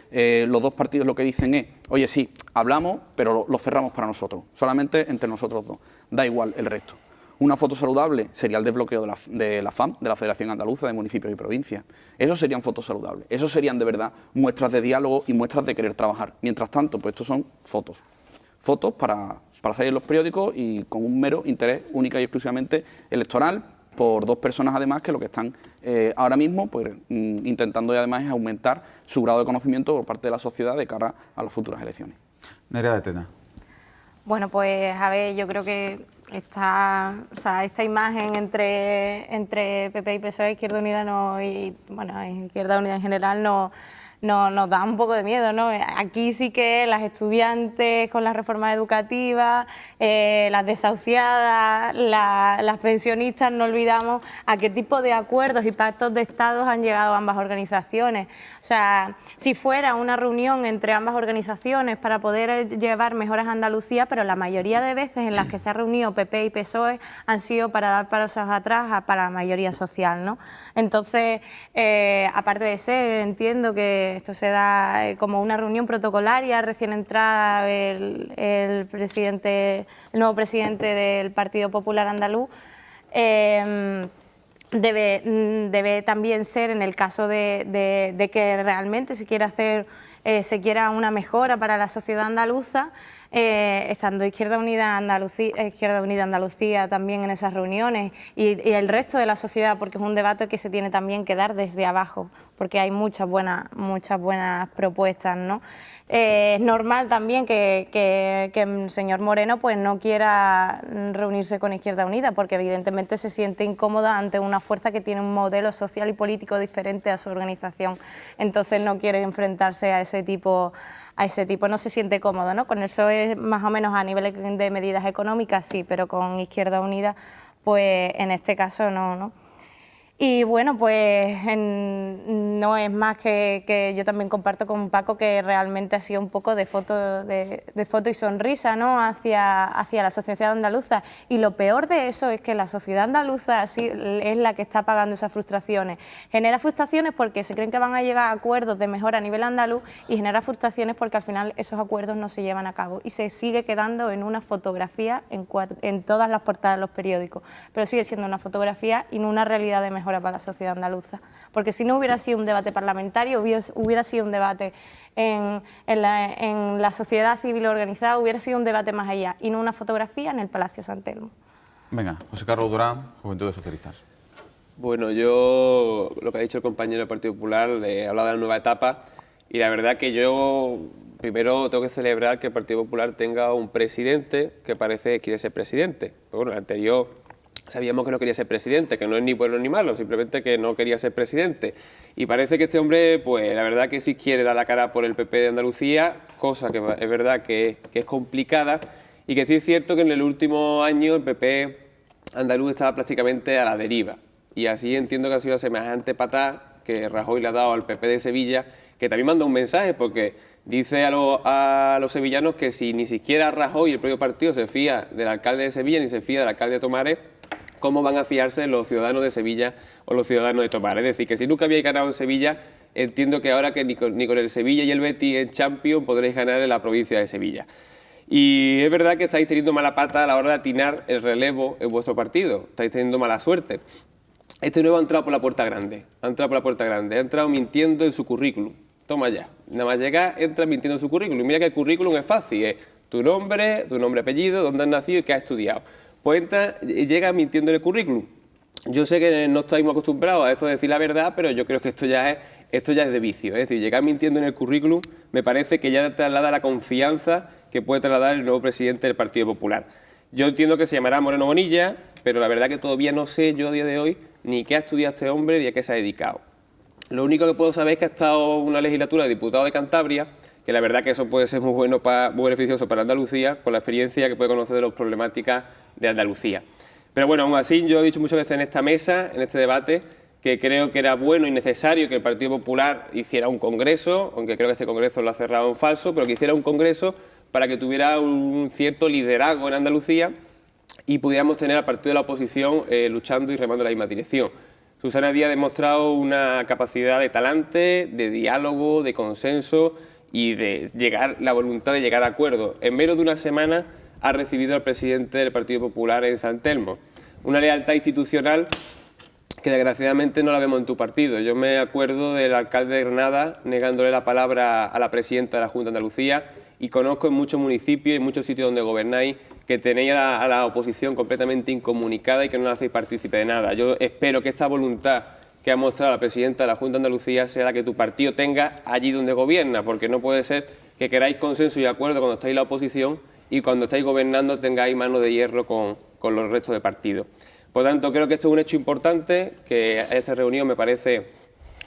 los dos partidos lo que dicen es, oye, sí, hablamos, pero lo cerramos para nosotros, solamente entre nosotros dos, da igual el resto. Una foto saludable sería el desbloqueo de la FAM, de la Federación Andaluza de Municipios y Provincias. Esos serían fotos saludables. Esos serían de verdad muestras de diálogo y muestras de querer trabajar. Mientras tanto, pues estos son fotos. Fotos para salir en los periódicos y con un mero interés única y exclusivamente electoral por dos personas además que lo que están ahora mismo pues intentando y además es aumentar su grado de conocimiento por parte de la sociedad de cara a las futuras elecciones. Nerea de Tena. Bueno, pues a ver, yo creo que esta imagen entre PP y PSOE, Izquierda Unida Izquierda Unida en general nos da un poco de miedo, ¿no? Aquí sí que las estudiantes con las reformas educativas, las desahuciadas, las pensionistas, no olvidamos a qué tipo de acuerdos y pactos de Estado han llegado ambas organizaciones. O sea, si fuera una reunión entre ambas organizaciones para poder llevar mejoras a Andalucía, pero la mayoría de veces en las que se ha reunido PP y PSOE han sido para dar pasos atrás para la mayoría social, ¿no? Entonces, aparte de ser, entiendo que esto se da como una reunión protocolaria recién entrada el nuevo presidente del Partido Popular Andaluz. Debe también ser en el caso de que realmente se quiera una mejora para la sociedad andaluza, estando Izquierda Unida Andalucía también en esas reuniones y el resto de la sociedad, porque es un debate que se tiene también que dar desde abajo, porque hay muchas buenas propuestas, ¿no? Es normal también que el señor Moreno pues no quiera reunirse con Izquierda Unida, porque evidentemente se siente incómoda ante una fuerza que tiene un modelo social y político diferente a su organización, entonces no quiere enfrentarse a ese tipo, no se siente cómodo, ¿no? Con el PSOE más o menos a nivel de medidas económicas sí, pero con Izquierda Unida pues en este caso no. Y bueno, pues no es más que yo también comparto con Paco que realmente ha sido un poco de foto y sonrisa, ¿no? hacia la sociedad andaluza. Y lo peor de eso es que la sociedad andaluza sí es la que está pagando esas frustraciones. Genera frustraciones porque se creen que van a llegar a acuerdos de mejora a nivel andaluz y genera frustraciones porque al final esos acuerdos no se llevan a cabo y se sigue quedando en una fotografía en todas las portadas de los periódicos. Pero sigue siendo una fotografía y no una realidad de mejora para la sociedad andaluza, porque si no hubiera sido un debate parlamentario, hubiera sido un debate en la sociedad civil organizada, hubiera sido un debate más allá y no una fotografía en el Palacio San Telmo. Venga, José Carlos Durán, Juventudes Socialistas. Bueno, yo lo que ha dicho el compañero del Partido Popular, le he hablado de la nueva etapa y la verdad que yo primero tengo que celebrar que el Partido Popular tenga un presidente que parece que quiere ser presidente. Pero bueno, el anterior sabíamos que no quería ser presidente, que no es ni bueno ni malo, simplemente que no quería ser presidente. Y parece que este hombre, pues la verdad que sí quiere dar la cara por el PP de Andalucía, cosa que es verdad que es complicada y que sí es cierto que en el último año el PP andaluz estaba prácticamente a la deriva. Y así entiendo que ha sido semejante patada que Rajoy le ha dado al PP de Sevilla, que también manda un mensaje porque dice a los sevillanos que si ni siquiera Rajoy y el propio partido se fía del alcalde de Sevilla ni se fía del alcalde de Tomares, ¿cómo van a fiarse los ciudadanos de Sevilla o los ciudadanos de Tomares? Es decir, que si nunca habíais ganado en Sevilla, entiendo que ahora que ni con el Sevilla y el Betis en Champions podréis ganar en la provincia de Sevilla. Y es verdad que estáis teniendo mala pata a la hora de atinar el relevo en vuestro partido, estáis teniendo mala suerte. Este nuevo ha entrado por la puerta grande, ha entrado mintiendo en su currículum. Toma ya, nada más llegar, entra mintiendo en su currículum. Mira que el currículum es fácil, es tu nombre, apellido, dónde has nacido y qué has estudiado. Pues entra y llega mintiendo en el currículum. Yo sé que no estáis muy acostumbrados a eso de decir la verdad, pero yo creo que esto ya es de vicio. Es decir, llegar mintiendo en el currículum me parece que ya traslada la confianza que puede trasladar el nuevo presidente del Partido Popular. Yo entiendo que se llamará Moreno Bonilla, pero la verdad que todavía no sé yo a día de hoy ni qué ha estudiado este hombre ni a qué se ha dedicado. Lo único que puedo saber es que ha estado una legislatura de diputado de Cantabria, que la verdad que eso puede ser muy bueno, muy beneficioso para Andalucía, por la experiencia que puede conocer de las problemáticas de Andalucía. Pero bueno, aún así yo he dicho muchas veces en esta mesa, en este debate, que creo que era bueno y necesario que el Partido Popular hiciera un congreso, aunque creo que este congreso lo ha cerrado en falso, pero que hiciera un congreso para que tuviera un cierto liderazgo en Andalucía y pudiéramos tener al partido de la oposición luchando y remando en la misma dirección. Susana Díaz ha demostrado una capacidad de talante, de diálogo, de consenso y de la voluntad de llegar a acuerdos. En menos de una semana ha recibido al presidente del Partido Popular en San Telmo. Una lealtad institucional que desgraciadamente no la vemos en tu partido. Yo me acuerdo del alcalde de Granada negándole la palabra a la presidenta de la Junta de Andalucía y conozco en muchos municipios y en muchos sitios donde gobernáis que tenéis a la oposición completamente incomunicada y que no la hacéis partícipe de nada. Yo espero que esta voluntad que ha mostrado la presidenta de la Junta de Andalucía sea la que tu partido tenga allí donde gobierna, porque no puede ser que queráis consenso y acuerdo cuando estáis en la oposición y cuando estáis gobernando tengáis mano de hierro con los restos de partidos. Por tanto, creo que esto es un hecho importante, que esta reunión me parece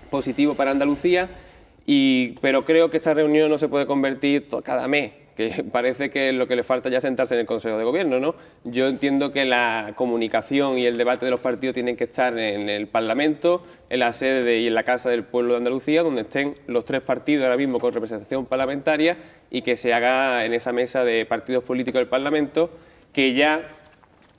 positivo para Andalucía, pero creo que esta reunión no se puede convertir cada mes, que parece que lo que le falta ya es sentarse en el Consejo de Gobierno, ¿no? Yo entiendo que la comunicación y el debate de los partidos tienen que estar en el Parlamento, en la sede y en la Casa del Pueblo de Andalucía, donde estén los tres partidos ahora mismo con representación parlamentaria y que se haga en esa mesa de partidos políticos del Parlamento, que ya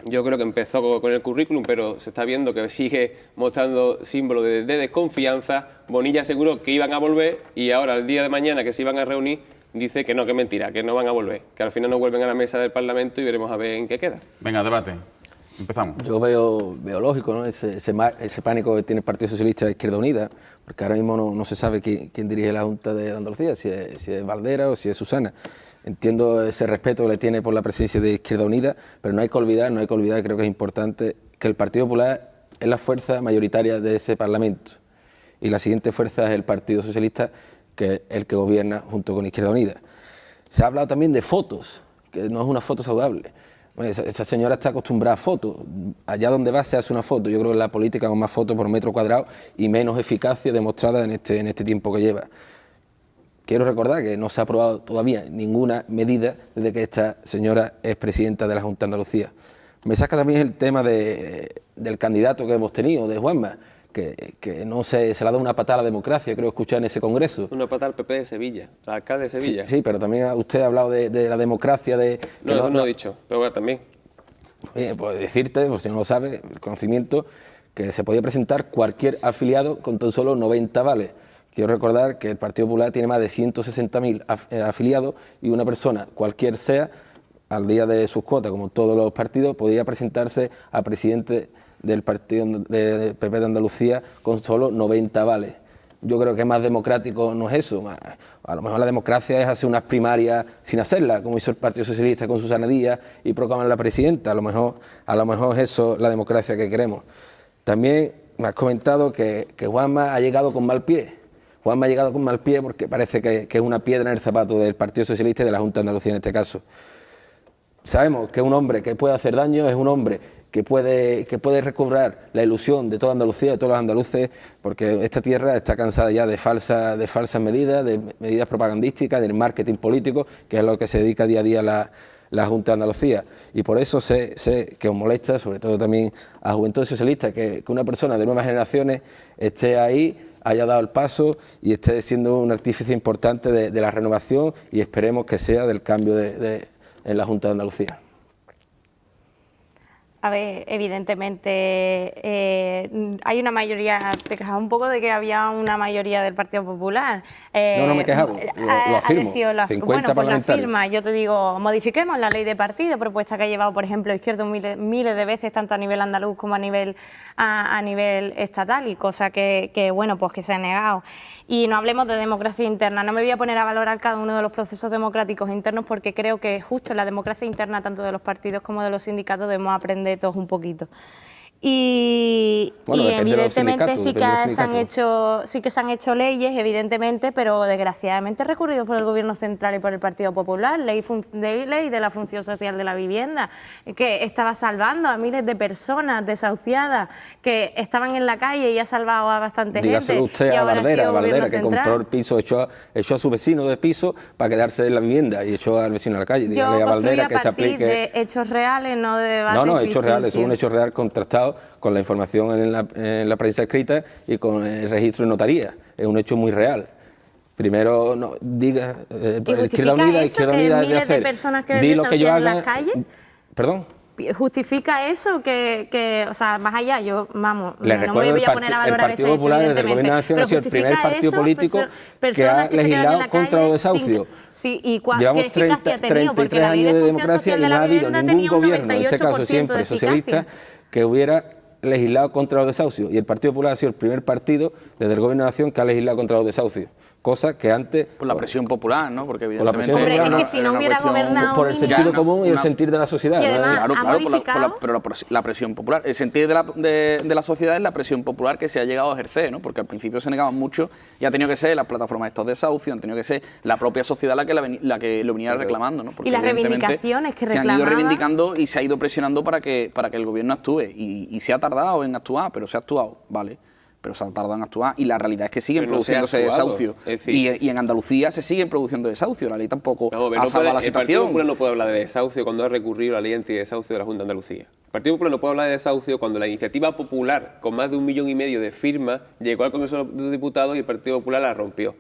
yo creo que empezó con el currículum, pero se está viendo que sigue mostrando símbolos de desconfianza. Bonilla aseguró que iban a volver y ahora, el día de mañana que se iban a reunir, dice que no, que es mentira, que no van a volver, que al final no vuelven a la mesa del Parlamento y veremos a ver en qué queda. Venga, debate. Empezamos. Yo veo lógico, ¿no? ese pánico que tiene el Partido Socialista de Izquierda Unida, porque ahora mismo no se sabe quién dirige la Junta de Andalucía, si es Valdera o si es Susana. Entiendo ese respeto que le tiene por la presidencia de Izquierda Unida, pero no hay que olvidar, creo que es importante, que el Partido Popular es la fuerza mayoritaria de ese Parlamento y la siguiente fuerza es el Partido Socialista, que es el que gobierna junto con Izquierda Unida. Se ha hablado también de fotos, que no es una foto saludable. Esa señora está acostumbrada a fotos. Allá donde va se hace una foto. Yo creo que la política con más fotos por metro cuadrado y menos eficacia demostrada en este tiempo que lleva. Quiero recordar que no se ha aprobado todavía ninguna medida desde que esta señora es presidenta de la Junta de Andalucía. Me saca también el tema del candidato que hemos tenido, de Juanma, que no se le ha dado una patada a la democracia, creo escuchar en ese congreso. Una patada al PP de Sevilla, al alcalde de Sevilla. Sí, pero también usted ha hablado de la democracia. No he dicho, pero bueno, también. Pues decirte, por si no lo sabe, el conocimiento, que se podía presentar cualquier afiliado con tan solo 90 vales. Quiero recordar que el Partido Popular tiene más de 160.000 afiliados y una persona, cualquier sea, al día de sus cuotas, como todos los partidos, podía presentarse a presidente del partido de PP de Andalucía con solo 90 vales. Yo creo que más democrático no es eso. A lo mejor la democracia es hacer unas primarias sin hacerlas, como hizo el Partido Socialista con Susana Díaz y proclamar a la presidenta. A lo mejor es eso la democracia que queremos. También me has comentado que Juanma ha llegado con mal pie. Juanma ha llegado con mal pie porque parece que es una piedra en el zapato del Partido Socialista y de la Junta de Andalucía en este caso. Sabemos que un hombre que puede hacer daño es un hombre que puede recobrar la ilusión de toda Andalucía, de todos los andaluces, porque esta tierra está cansada ya de falsas medidas, de medidas propagandísticas, del marketing político, que es a lo que se dedica día a día la Junta de Andalucía. Y por eso sé que os molesta, sobre todo también a Juventud Socialista, que una persona de nuevas generaciones esté ahí, haya dado el paso y esté siendo un artífice importante de la renovación y esperemos que sea del cambio en la Junta de Andalucía. A ver, evidentemente hay una mayoría, te quejas un poco de que había una mayoría del Partido Popular. No me quejaba, lo afirmo, 50 bueno, pues lo parlamentarios. afirma, yo te digo, modifiquemos la ley de partido, propuesta que ha llevado, por ejemplo, Izquierda miles de veces, tanto a nivel andaluz como a nivel estatal, y cosa que bueno, pues que se ha negado. Y no hablemos de democracia interna, no me voy a poner a valorar cada uno de los procesos democráticos internos porque creo que justo en la democracia interna, tanto de los partidos como de los sindicatos, debemos aprender todos un poquito. Bueno, y depende de los evidentemente sindicatos, sí que se han hecho leyes, evidentemente, pero desgraciadamente recurridos por el Gobierno central y por el Partido Popular, ley de la función social de la vivienda, que estaba salvando a miles de personas desahuciadas que estaban en la calle y ha salvado a bastante Dígaselo gente. usted Y a ahora ha sido Bardera, Gobierno que central. compró el piso, echó a su vecino de piso para quedarse en la vivienda y echó al vecino a la calle. Dígale Yo a Bardera construyo que a se partir aplique... de hechos reales, no de debates No, hechos reales, es un ficticios. hecho real contrastado con la información en la prensa escrita y con el registro de notaría. Es un hecho muy real. Primero, no, diga, Izquierda Unida eso, que de miles de hacer, personas que di lo que yo desahucian en haga... las calles? ¿Perdón? ¿Justifica eso o sea, más allá, yo, vamos, Les no me recuerdo voy a poner a valorar el Partido ese hecho, Popular desde el Gobierno de la Nación ha sido el primer partido político que ha legislado contra los desahucios. Sí, ¿y Llevamos qué eficacia ha tenido? Porque 33 la ley años de función democracia social y de no la ha habido vivienda ningún tenía un gobierno, en este caso 98% siempre de socialista, eficacia. que hubiera legislado contra los desahucios. Y el Partido Popular ha sido el primer partido desde el Gobierno de la Nación que ha legislado contra los desahucios. Cosa que antes... Por la presión popular, ¿no? Porque Por la evidentemente... presión popular, Hombre, es que si no hubiera gobernado por el Mínimo. sentido común y el sentir de la sociedad. Y ¿no? además, Claro, ¿ha claro, modificado? pero la presión popular. El sentir de la sociedad es la presión popular que se ha llegado a ejercer, ¿no? Porque al principio se negaban mucho y ha tenido que ser las plataformas de estos desahucios, han tenido que ser la propia sociedad la que lo venía reclamando, ¿no? Porque Y las evidentemente reivindicaciones que se han ido reclamaban. reivindicando y se ha ido presionando para que el gobierno actúe. Y se ha tardado en actuar, pero se ha actuado, ¿vale? Pero se ha tardado en actuar y la realidad es que siguen Pero no se ha produciéndose actuado. desahucios. Es decir, Y en Andalucía se siguen produciendo desahucios. La ley tampoco Vamos a ver, ha no salvado puede- la el Partido situación. Popular no puede hablar de desahucio cuando ha recurrido a la ley antidesahucio de la Junta de Andalucía. El Partido Popular no puede hablar de desahucio cuando la iniciativa popular, con más de 1,5 millones de firmas, llegó al Congreso de Diputados y el Partido Popular la rompió.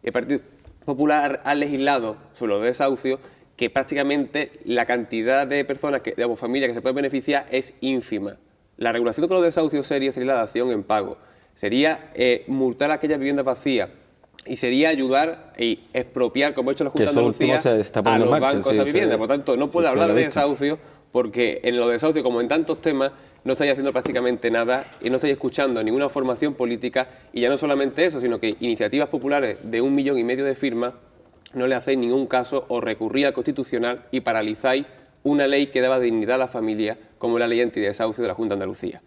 El Partido Popular ha legislado sobre los desahucios que prácticamente la cantidad de personas, familias que se pueden beneficiar es ínfima. La regulación con los desahucios sería la dación en pago. Sería multar a aquellas viviendas vacías y sería ayudar y expropiar, como ha hecho la Junta de eso último Andalucía, se está a poniendo los en marcha, bancos sí, a vivienda. usted- Por tanto, no puede usted hablar lo ha de visto. desahucio porque en los desahucios, como en tantos temas, no estáis haciendo prácticamente nada y no estáis escuchando ninguna formación política. Y ya no solamente eso, sino que iniciativas populares de 1,5 millones de firmas no le hacéis ningún caso o recurrís al Constitucional y paralizáis una ley que daba dignidad a la familia, como la ley antidesahucio de la Junta de Andalucía.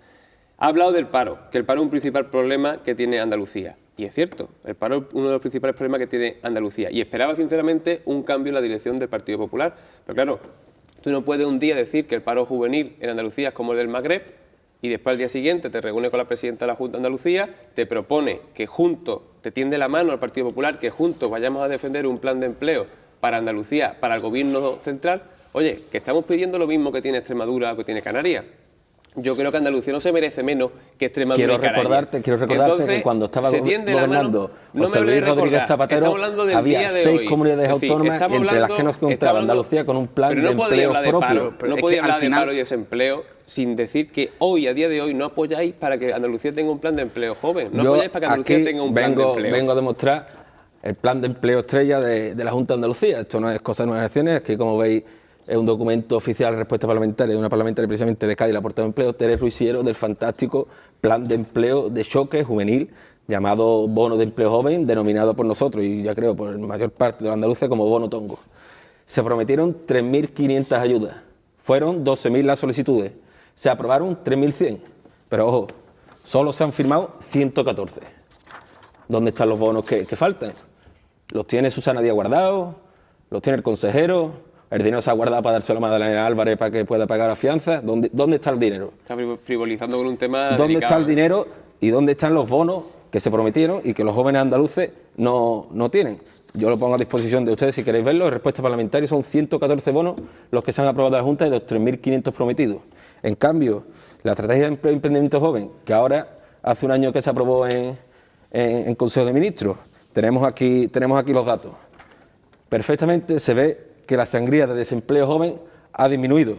Ha hablado del paro, que el paro es un principal problema que tiene Andalucía. Y es cierto, el paro es uno de los principales problemas que tiene Andalucía. Y esperaba, sinceramente, un cambio en la dirección del Partido Popular. Pero claro, tú no puedes un día decir que el paro juvenil en Andalucía es como el del Magreb y después al día siguiente te reúnes con la presidenta de la Junta de Andalucía, te propone que juntos, te tiende la mano al Partido Popular, que juntos vayamos a defender un plan de empleo para Andalucía, para el Gobierno central. Oye, que estamos pidiendo lo mismo que tiene Extremadura o que tiene Canarias. Yo creo que Andalucía no se merece menos que Extremadura Quiero y Canarias. recordarte Entonces, que cuando estaba se tiende la gobernando mano, no José me Luis hablé de Rodríguez recordar, Zapatero, estamos hablando del había día de 6 hoy. comunidades Es decir, autónomas estamos entre las que hablando- nos encontraba estamos hablando- Andalucía con un plan pero de no podía empleo hablar de propio. paro, Pero no es podía que hablar al de final- paro y desempleo sin decir que hoy, a día de hoy, no apoyáis para que Andalucía tenga un plan de empleo joven. No Yo apoyáis para que Andalucía aquí tenga un plan de empleo. vengo a demostrar el plan de empleo estrella de la Junta de Andalucía. Esto no es cosa de nuevas elecciones, es que como veis es un documento oficial de respuesta parlamentaria de una parlamentaria precisamente de Cádiz, la portavoz de empleo, Tere Ruisiero, del fantástico plan de empleo de choque juvenil llamado Bono de Empleo Joven, denominado por nosotros y ya creo por la mayor parte de la Andalucía como Bono Tongo. Se prometieron 3.500 ayudas, fueron 12.000 las solicitudes, se aprobaron 3.100, pero ojo, solo se han firmado 114. ¿Dónde están los bonos que faltan? ¿Los tiene Susana Díaz guardados? ¿Los tiene el consejero? ¿El dinero se ha guardado para dárselo a Magdalena Álvarez para que pueda pagar la fianza? ¿Dónde está el dinero? Está frivolizando con un tema ¿Dónde delicado, está el dinero y dónde están los bonos que se prometieron y que los jóvenes andaluces no tienen? Yo lo pongo a disposición de ustedes si queréis verlo. En respuesta parlamentaria son 114 bonos los que se han aprobado de la Junta de los 3.500 prometidos. En cambio, la estrategia de empleo y emprendimiento joven, que ahora hace un año que se aprobó en Consejo de Ministros, tenemos aquí los datos. Perfectamente se ve que la sangría de desempleo joven ha disminuido.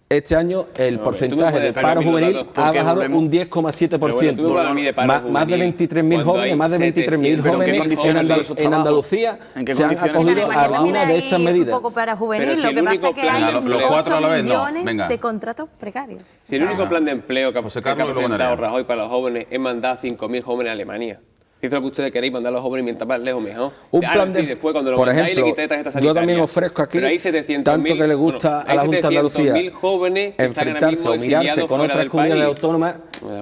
Este año el porcentaje de paro juvenil ha bajado un 10,7%. Pero bueno, tú me hablas a mí de paro Más de juvenil 23.000 cuando jóvenes, hay más de 23.000 ¿Pero en qué jóvenes condiciones son esos en trabajos? Andalucía ¿En qué se han condiciones acogido son a esos alguna de estas medidas. Un poco para juvenil, Pero si lo el que pasa único es que plan- hay Venga, los cuatro a la vez, no, millones venga. de contratos precarios. Si el único plan de empleo que ha José Carlos presentado Lobonaria. Rajoy para los jóvenes es mandar a 5.000 jóvenes a Alemania. Si eso es lo que ustedes queréis, mandar a los jóvenes mientras más lejos mejor. Un plan de, después, cuando lo por mandáis, ejemplo, le quitáis tarjeta sanitaria. yo también ofrezco aquí, Pero hay tanto que le gusta a la Junta de Andalucía jóvenes que enfrentarse o mirarse con otras comunidades autónomas,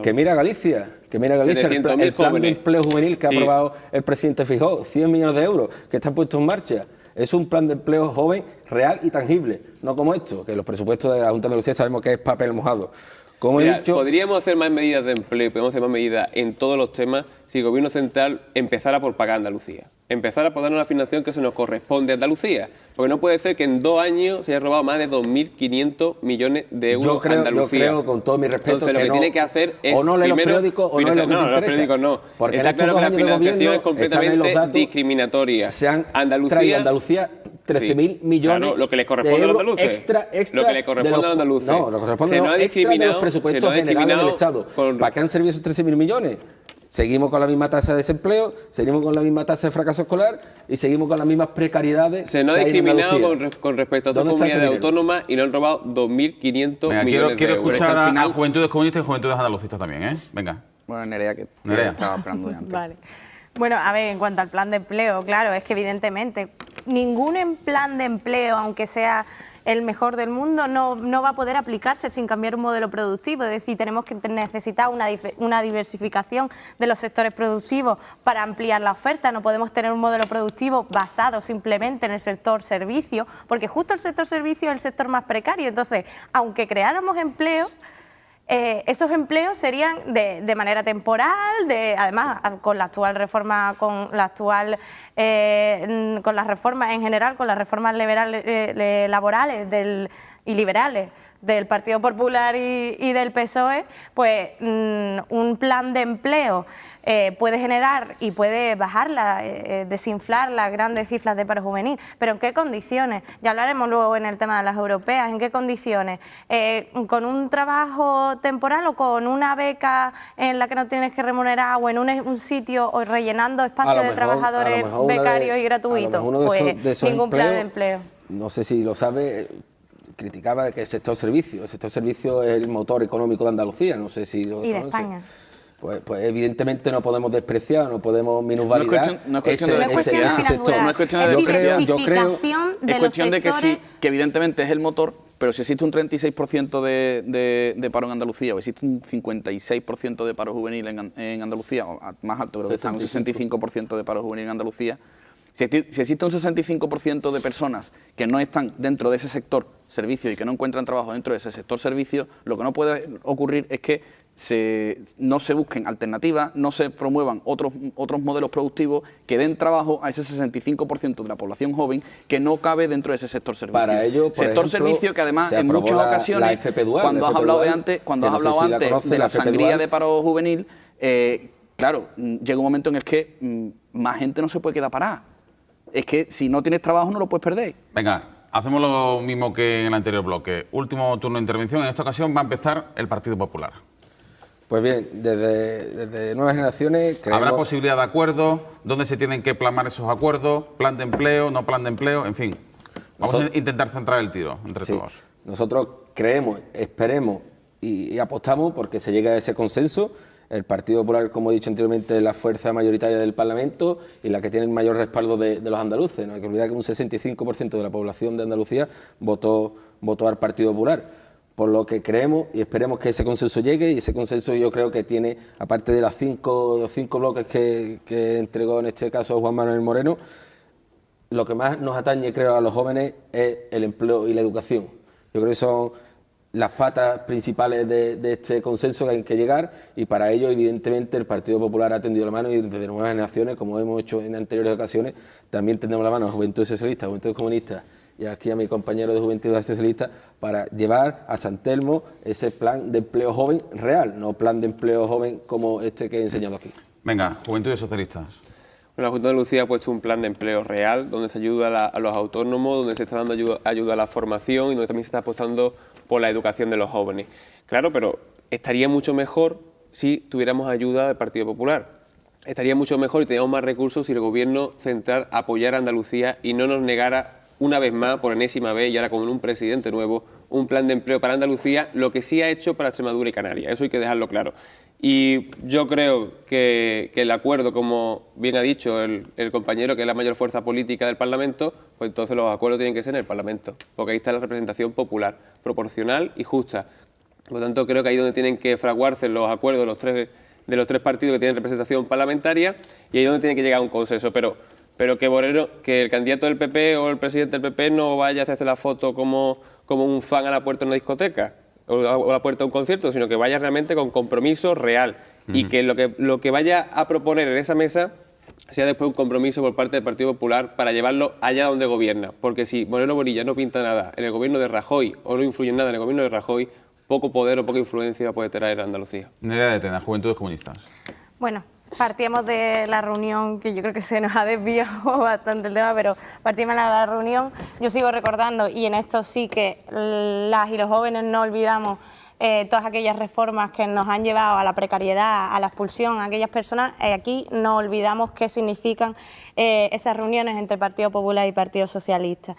que mira Galicia, el plan de empleo juvenil que ha aprobado el presidente Feijóo, 100 millones de euros, que está puesto en marcha. Es un plan de empleo joven, real y tangible, no como esto, que los presupuestos de la Junta de Andalucía sabemos que es papel mojado. Como he dicho, podríamos hacer más medidas de empleo, podemos hacer más medidas en todos los temas si el Gobierno central empezara por pagar a Andalucía, empezara por darnos la financiación que se nos corresponde a Andalucía, porque no puede ser que en 2 años se haya robado más de 2.500 millones de euros a Andalucía. Yo creo, con todo mi respeto, entonces, lo que tiene que hacer es o no lee los periódicos o no lee lo que no, los periódicos no. Porque está claro que la financiación es completamente datos, discriminatoria. Se han traído a Andalucía 13.000 millones claro, lo que les corresponde a los andaluces. Extra lo que les corresponde a los andaluces. No, lo que corresponde a los extra de los presupuestos generales del Estado. ¿Para qué han servido esos 13.000 millones? Seguimos con la misma tasa de desempleo, seguimos con la misma tasa de fracaso escolar y seguimos con las mismas precariedades. Se nos ha discriminado con respecto a otras comunidades autónomas y nos han robado 2.500 millones de euros. Quiero escuchar a Juventudes Comunistas y Juventudes Andalucistas también, ¿eh? Venga. Bueno, Nerea, que estaba esperando de antes. Vale. Bueno, a ver, en cuanto al plan de empleo, claro, es que evidentemente ningún plan de empleo, aunque sea el mejor del mundo, no va a poder aplicarse sin cambiar un modelo productivo. Es decir, tenemos que necesitar una diversificación de los sectores productivos para ampliar la oferta. No podemos tener un modelo productivo basado simplemente en el sector servicio, porque justo el sector servicio es el sector más precario. Entonces, aunque creáramos empleo, esos empleos serían de manera temporal, además con la actual reforma, con las reformas en general, con las reformas laborales y liberales del Partido Popular y del PSOE, pues un plan de empleo puede generar y puede desinflar las grandes cifras de paro juvenil. ¿Pero en qué condiciones? Ya hablaremos luego en el tema de las europeas. ¿En qué condiciones? ¿Con un trabajo temporal o con una beca en la que no tienes que remunerar o en un sitio o rellenando espacios de trabajadores becarios y gratuitos? Pues ningún plan de empleo. No sé si lo sabe, criticaba que el sector servicio es el motor económico de Andalucía, no sé si lo y de conoce. España. Pues evidentemente no podemos despreciar, no podemos minusvalidar ese sector. No es cuestión de diversificación de es cuestión los de sectores. que evidentemente es el motor, pero si existe un 36% de paro en Andalucía o existe un 56% de paro juvenil en Andalucía, o más alto, creo que está un 65% de paro juvenil en Andalucía, si existe un 65% de personas que no están dentro de ese sector servicio y que no encuentran trabajo dentro de ese sector servicio, lo que no puede ocurrir es que no se busquen alternativas, no se promuevan otros modelos productivos que den trabajo a ese 65% de la población joven que no cabe dentro de ese sector servicio. Para ello, por ejemplo, servicio que además en muchas ocasiones, cuando has hablado antes de la sangría de paro juvenil, claro, llega un momento en el que más gente no se puede quedar parada. Es que si no tienes trabajo no lo puedes perder. Venga, hacemos lo mismo que en el anterior bloque. Último turno de intervención. En esta ocasión va a empezar el Partido Popular. Pues bien, desde Nuevas Generaciones creemos... ¿Habrá posibilidad de acuerdo? ¿Dónde se tienen que plasmar esos acuerdos? ¿Plan de empleo? ¿No plan de empleo? En fin, vamos a intentar centrar el tiro entre todos. Nosotros creemos, esperemos y apostamos porque se llegue a ese consenso. El Partido Popular, como he dicho anteriormente, es la fuerza mayoritaria del Parlamento y la que tiene el mayor respaldo de los andaluces. No hay que olvidar que un 65% de la población de Andalucía votó al Partido Popular. Por lo que creemos y esperemos que ese consenso llegue, y ese consenso yo creo que tiene, aparte de los cinco bloques que entregó en este caso Juan Manuel Moreno, lo que más nos atañe, creo, a los jóvenes es el empleo y la educación. Yo creo que son las patas principales de este consenso que hay que llegar, y para ello, evidentemente, el Partido Popular ha tendido la mano, y desde Nuevas Generaciones, como hemos hecho en anteriores ocasiones, también tendemos la mano a Juventud Socialista, Juventud Comunista y aquí a mi compañero de Juventud Socialista para llevar a San Telmo ese plan de empleo joven real, no plan de empleo joven como este que he enseñado aquí. Venga, Juventud Socialistas. Bueno, la Junta de Andalucía ha puesto un plan de empleo real donde se ayuda a los autónomos, donde se está dando ayuda a la formación y donde también se está apostando por la educación de los jóvenes. Claro, pero estaría mucho mejor si tuviéramos ayuda del Partido Popular. Estaría mucho mejor y teníamos más recursos si el Gobierno central apoyara a Andalucía y no nos negara una vez más, por enésima vez, y ahora con un presidente nuevo, un plan de empleo para Andalucía, lo que sí ha hecho para Extremadura y Canarias. Eso hay que dejarlo claro. Y yo creo que el acuerdo, como bien ha dicho el compañero, que es la mayor fuerza política del Parlamento, pues entonces los acuerdos tienen que ser en el Parlamento, porque ahí está la representación popular, proporcional y justa. Por lo tanto, creo que ahí es donde tienen que fraguarse los acuerdos de los tres partidos que tienen representación parlamentaria, y ahí es donde tiene que llegar a un consenso. Pero que el candidato del PP o el presidente del PP no vaya a hacerse la foto como un fan a la puerta de una discoteca o a la puerta de un concierto, sino que vaya realmente con compromiso real y que lo que vaya a proponer en esa mesa sea después un compromiso por parte del Partido Popular para llevarlo allá donde gobierna. Porque si Moreno Bonilla no pinta nada en el gobierno de Rajoy o no influye en nada en el gobierno de Rajoy, poco poder o poca influencia puede traer a Andalucía. Nerea de Tena, Juventudes Comunistas. Bueno, partíamos de la reunión, que yo creo que se nos ha desviado bastante el tema, pero partimos de la reunión. Yo sigo recordando, y en esto sí que las y los jóvenes no olvidamos todas aquellas reformas que nos han llevado a la precariedad, a la expulsión, a aquellas personas. Aquí no olvidamos qué significan esas reuniones entre Partido Popular y Partido Socialista.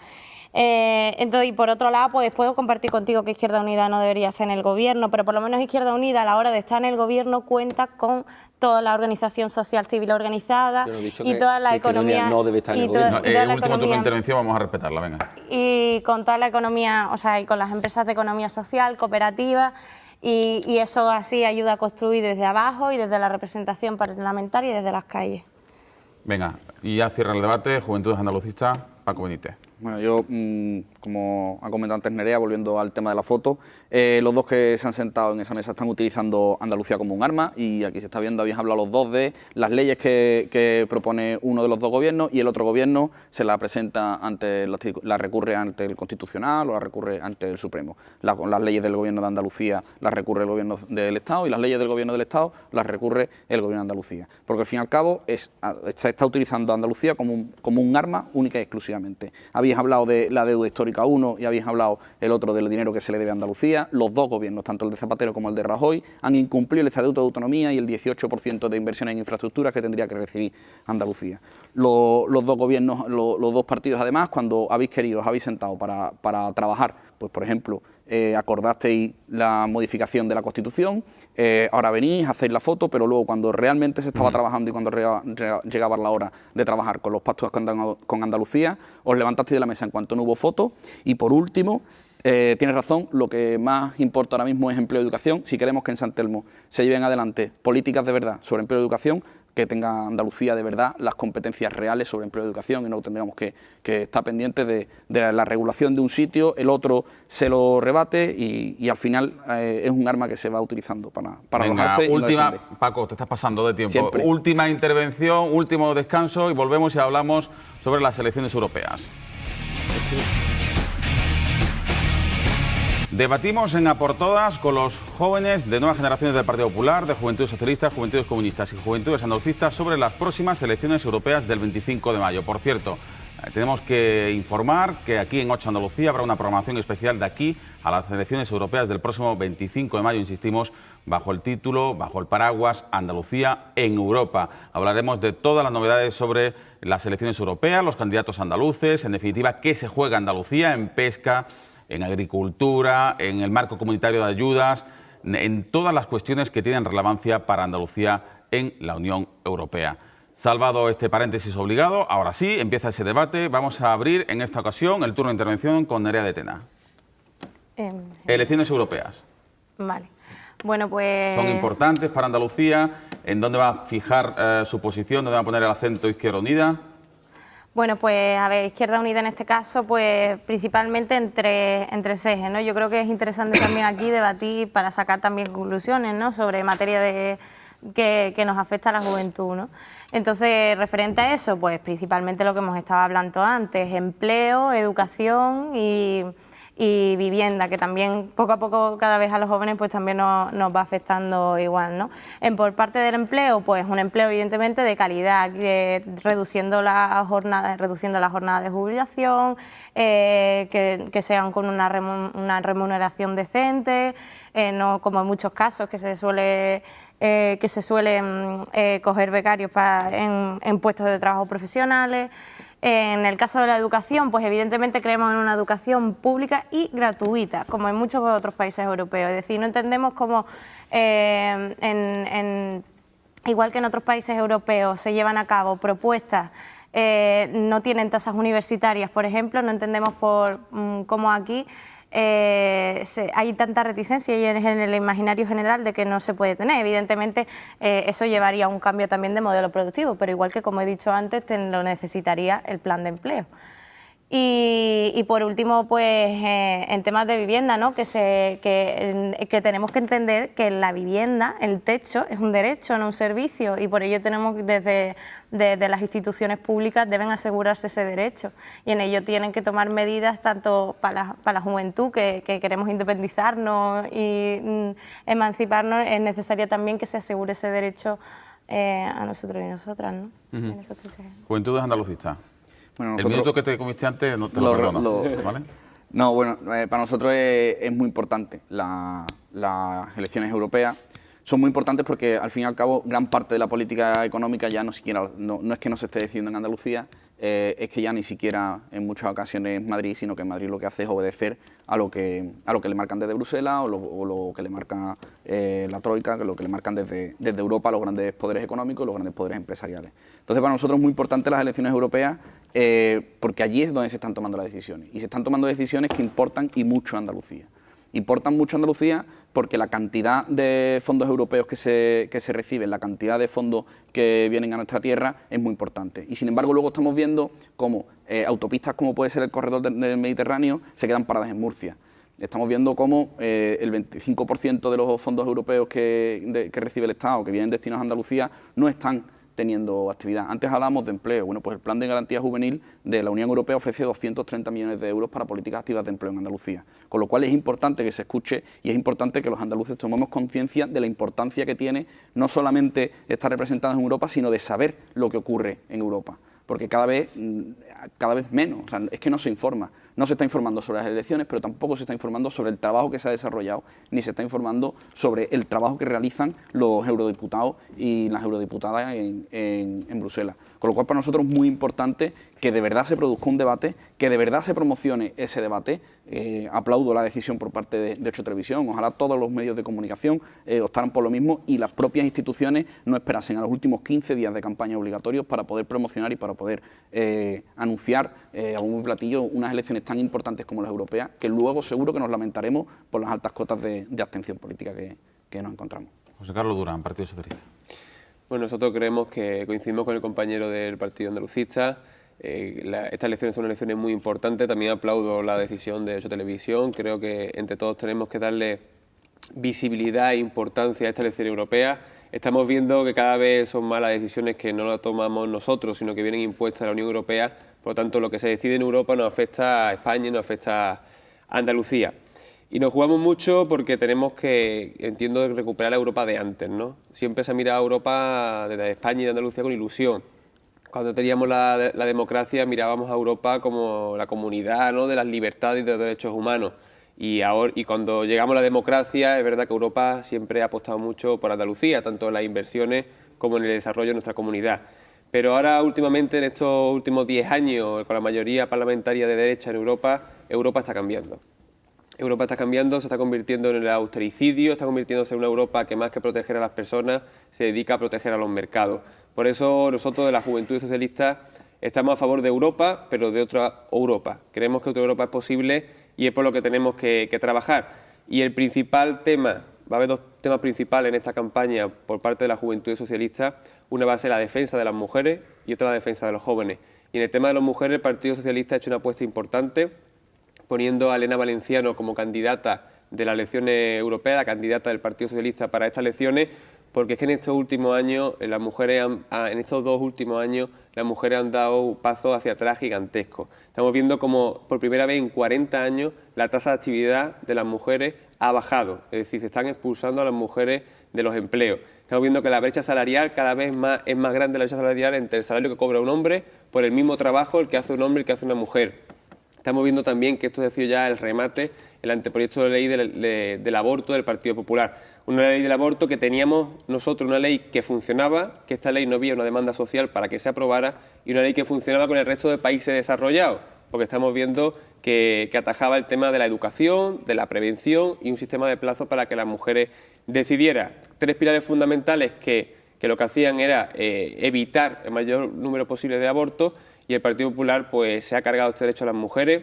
Entonces, y por otro lado, pues puedo compartir contigo que Izquierda Unida no debería estar en el gobierno, pero por lo menos Izquierda Unida a la hora de estar en el gobierno cuenta con toda la organización social civil organizada y toda la economía. No debe estar en el gobierno. Último turno de intervención, vamos a respetarla, venga. Y con toda la economía, o sea, y con las empresas de economía social, cooperativas, y eso así ayuda a construir desde abajo y desde la representación parlamentaria y desde las calles. Venga, y ya cierra el debate, Juventudes Andalucistas, Paco Benítez. Bueno, yo, como ha comentado antes Nerea, volviendo al tema de la foto, los dos que se han sentado en esa mesa están utilizando Andalucía como un arma, y aquí se está viendo, habéis hablado los dos de las leyes que propone uno de los dos gobiernos, y el otro gobierno se la presenta la recurre ante el Constitucional o la recurre ante el Supremo. Las leyes del gobierno de Andalucía las recurre el gobierno del Estado, y las leyes del gobierno del Estado las recurre el gobierno de Andalucía. Porque al fin y al cabo se está utilizando Andalucía como un arma única y exclusivamente. Habéis hablado de la deuda histórica 1 y habéis hablado el otro del dinero que se le debe a Andalucía. Los dos gobiernos, tanto el de Zapatero como el de Rajoy, han incumplido el Estatuto de Autonomía y el 18% de inversiones en infraestructuras que tendría que recibir Andalucía. Los dos gobiernos, los dos partidos, además, cuando os habéis sentado para trabajar, pues por ejemplo, acordasteis la modificación de la Constitución, ahora venís, hacéis la foto, pero luego cuando realmente se estaba trabajando y cuando llegaba la hora de trabajar con los pactos con Andalucía, os levantasteis de la mesa en cuanto no hubo foto. Y por último, tienes razón, lo que más importa ahora mismo es empleo y educación. Si queremos que en San Telmo se lleven adelante políticas de verdad sobre empleo y educación, que tenga Andalucía de verdad las competencias reales sobre empleo y educación, y no tendríamos que estar pendientes de la regulación de un sitio, el otro se lo rebate y al final es un arma que se va utilizando para arrojarse. Última, Paco, te estás pasando de tiempo. Siempre. Última intervención, último descanso y volvemos y hablamos sobre las elecciones europeas. Debatimos en A por Todas con los jóvenes de nuevas generaciones del Partido Popular, de Juventudes Socialistas, Juventudes Comunistas y Juventudes Andalucistas sobre las próximas elecciones europeas del 25 de mayo. Por cierto, tenemos que informar que aquí en 8 Andalucía habrá una programación especial de aquí a las elecciones europeas del próximo 25 de mayo, insistimos, bajo el título, bajo el paraguas Andalucía en Europa. Hablaremos de todas las novedades sobre las elecciones europeas, los candidatos andaluces, en definitiva, qué se juega Andalucía en pesca, en agricultura, en el marco comunitario de ayudas, en todas las cuestiones que tienen relevancia para Andalucía en la Unión Europea. Salvado este paréntesis obligado, ahora sí, empieza ese debate. Vamos a abrir en esta ocasión el turno de intervención con Nerea de Tena. Elecciones europeas. Vale. Bueno, pues... Son importantes para Andalucía. ¿En dónde va a fijar su posición? ¿Dónde va a poner el acento Izquierda Unida? Bueno, pues a ver, Izquierda Unida en este caso, pues principalmente entre ese eje, ¿no? Yo creo que es interesante también aquí debatir para sacar también conclusiones, ¿no?, sobre materia que nos afecta a la juventud, ¿no? Entonces, referente a eso, pues principalmente lo que hemos estado hablando antes, empleo, educación y vivienda, que también poco a poco cada vez a los jóvenes pues también nos va afectando igual, ¿no? Por parte del empleo, pues un empleo evidentemente de calidad, reduciendo la jornada de jubilación, que sean con una remuneración decente, no como en muchos casos que se suele que se suelen coger becarios en puestos de trabajo profesionales. En el caso de la educación, pues evidentemente creemos en una educación pública y gratuita, como en muchos otros países europeos. Es decir, no entendemos cómo igual que en otros países europeos se llevan a cabo propuestas, no tienen tasas universitarias, por ejemplo, no entendemos cómo aquí hay tanta reticencia y en el imaginario general de que no se puede tener. Evidentemente eso llevaría a un cambio también de modelo productivo, pero igual que, como he dicho antes, lo necesitaría el plan de empleo. Y por último, pues en temas de vivienda, ¿no? que tenemos que entender que la vivienda, el techo, es un derecho, no un servicio, y por ello tenemos desde las instituciones públicas deben asegurarse ese derecho, y en ello tienen que tomar medidas tanto para la juventud que queremos independizarnos y emanciparnos. Es necesario también que se asegure ese derecho a nosotros y nosotras, ¿no? Juventudes andalucistas. Bueno, el minuto que te comiste antes no te lo perdono, ¿vale? No, bueno, para nosotros es muy importante las elecciones europeas. Son muy importantes porque, al fin y al cabo, gran parte de la política económica ya no es que no se esté decidiendo en Andalucía, es que ya ni siquiera en muchas ocasiones Madrid, sino que Madrid lo que hace es obedecer a lo que le marcan desde Bruselas o lo que le marca la Troika, lo que le marcan desde Europa los grandes poderes económicos, los grandes poderes empresariales. Entonces, para nosotros es muy importante las elecciones europeas porque allí es donde se están tomando las decisiones. Y se están tomando decisiones que importan y mucho a Andalucía. Importan mucho a Andalucía porque la cantidad de fondos europeos que se reciben, la cantidad de fondos que vienen a nuestra tierra es muy importante. Y sin embargo luego estamos viendo cómo autopistas como puede ser el corredor del Mediterráneo se quedan paradas en Murcia. Estamos viendo cómo el 25% de los fondos europeos que recibe el Estado, que vienen destinados a Andalucía, no están teniendo actividad. Antes hablábamos de empleo. Bueno, pues el Plan de Garantía Juvenil de la Unión Europea ofrece 230 millones de euros para políticas activas de empleo en Andalucía. Con lo cual es importante que se escuche y es importante que los andaluces tomemos conciencia de la importancia que tiene no solamente estar representados en Europa, sino de saber lo que ocurre en Europa. Porque cada vez menos, o sea, es que no se informa. No se está informando sobre las elecciones, pero tampoco se está informando sobre el trabajo que se ha desarrollado, ni se está informando sobre el trabajo que realizan los eurodiputados y las eurodiputadas en Bruselas. Con lo cual, para nosotros es muy importante que de verdad se produzca un debate, que de verdad se promocione ese debate. Aplaudo la decisión por parte de Ocho Televisión. Ojalá todos los medios de comunicación optaran por lo mismo y las propias instituciones no esperasen a los últimos 15 días de campaña obligatorios para poder promocionar y para poder anunciar a bombo y platillo unas elecciones tan importantes como las europeas, que luego seguro que nos lamentaremos por las altas cotas de abstención política que nos encontramos. José Carlos Durán, Partido Socialista. Bueno, nosotros creemos que coincidimos con el compañero del Partido Andalucista. Estas elecciones son elecciones muy importantes. También aplaudo la decisión de Ocho Televisión. Creo que entre todos tenemos que darle visibilidad e importancia a esta elección europea. Estamos viendo que cada vez son más las decisiones que no las tomamos nosotros, sino que vienen impuestas a la Unión Europea. Por lo tanto, lo que se decide en Europa nos afecta a España y nos afecta a Andalucía. Y nos jugamos mucho porque tenemos que, entiendo, recuperar la Europa de antes, ¿no? Siempre se ha mirado a Europa desde España y de Andalucía con ilusión. Cuando teníamos la democracia mirábamos a Europa como la comunidad, ¿no?, de las libertades y de los derechos humanos. Y cuando llegamos a la democracia, es verdad que Europa siempre ha apostado mucho por Andalucía, tanto en las inversiones como en el desarrollo de nuestra comunidad. Pero ahora, últimamente, en estos últimos 10 años, con la mayoría parlamentaria de derecha en Europa, Europa está cambiando. Europa está cambiando, se está convirtiendo en el austericidio, está convirtiéndose en una Europa que más que proteger a las personas, se dedica a proteger a los mercados. Por eso nosotros de la Juventud Socialista estamos a favor de Europa, pero de otra Europa. Creemos que otra Europa es posible y es por lo que tenemos que trabajar. Y el principal tema, va a haber dos temas principales en esta campaña por parte de la Juventud Socialista. Una va a ser la defensa de las mujeres y otra la defensa de los jóvenes. Y en el tema de las mujeres, el Partido Socialista ha hecho una apuesta importante, poniendo a Elena Valenciano como candidata de las elecciones europeas, la candidata del Partido Socialista para estas elecciones, porque es que en estos últimos años, en estos 2 últimos años, las mujeres han dado pasos hacia atrás gigantescos. Estamos viendo como por primera vez en 40 años la tasa de actividad de las mujeres ha bajado, es decir, se están expulsando a las mujeres de los empleos. Estamos viendo que la brecha salarial cada vez es más grande, la brecha salarial entre el salario que cobra un hombre por el mismo trabajo, el que hace un hombre y el que hace una mujer. Estamos viendo también que esto ha sido ya el remate, el anteproyecto de ley del aborto del Partido Popular. Una ley del aborto que teníamos nosotros, una ley que funcionaba, que esta ley no había una demanda social para que se aprobara, y una ley que funcionaba con el resto de países desarrollados, porque estamos viendo que atajaba el tema de la educación, de la prevención y un sistema de plazos para que las mujeres decidieran. 3 pilares fundamentales que lo que hacían era evitar el mayor número posible de abortos, y el Partido Popular pues se ha cargado este derecho a las mujeres,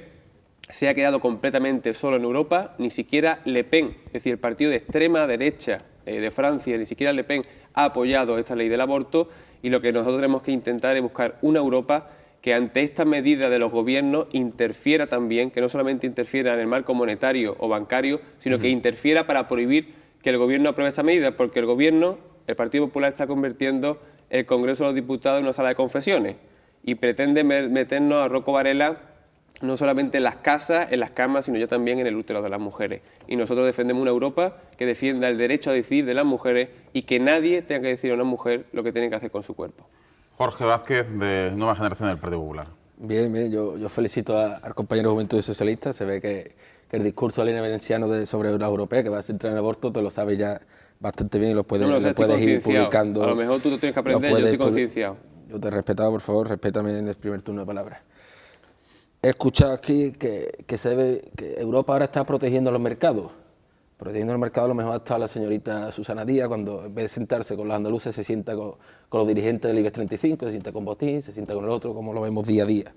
se ha quedado completamente solo en Europa. Ni siquiera Le Pen, es decir, el partido de extrema derecha de Francia, ni siquiera Le Pen ha apoyado esta ley del aborto, y lo que nosotros tenemos que intentar es buscar una Europa que ante esta medida de los gobiernos interfiera también, que no solamente interfiera en el marco monetario o bancario, sino que interfiera para prohibir que el gobierno apruebe esta medida, porque el gobierno, el Partido Popular, está convirtiendo el Congreso de los Diputados en una sala de confesiones y pretende meternos a Rocco Varela no solamente en las casas, en las camas, sino ya también en el útero de las mujeres. Y nosotros defendemos una Europa que defienda el derecho a decidir de las mujeres y que nadie tenga que decir a una mujer lo que tiene que hacer con su cuerpo. Jorge Vázquez, de Nueva Generación del Partido Popular. Bien, bien. Yo felicito al compañero Juventud Socialista. Se ve que el discurso de Elena Valenciano sobre la europea, que va a centrar en el aborto, te lo sabes ya bastante bien y lo puedes, ir publicando. A lo mejor tú lo tienes que aprender, yo estoy concienciado. Yo te he respetado, por favor, respétame en el primer turno de palabras. He escuchado aquí que Europa ahora está protegiendo los mercados. Protegiendo el mercado a lo mejor ha estado la señorita Susana Díaz, cuando en vez de sentarse con los andaluces se sienta con los dirigentes del IBEX 35, se sienta con Botín, se sienta con el otro, como lo vemos día a día.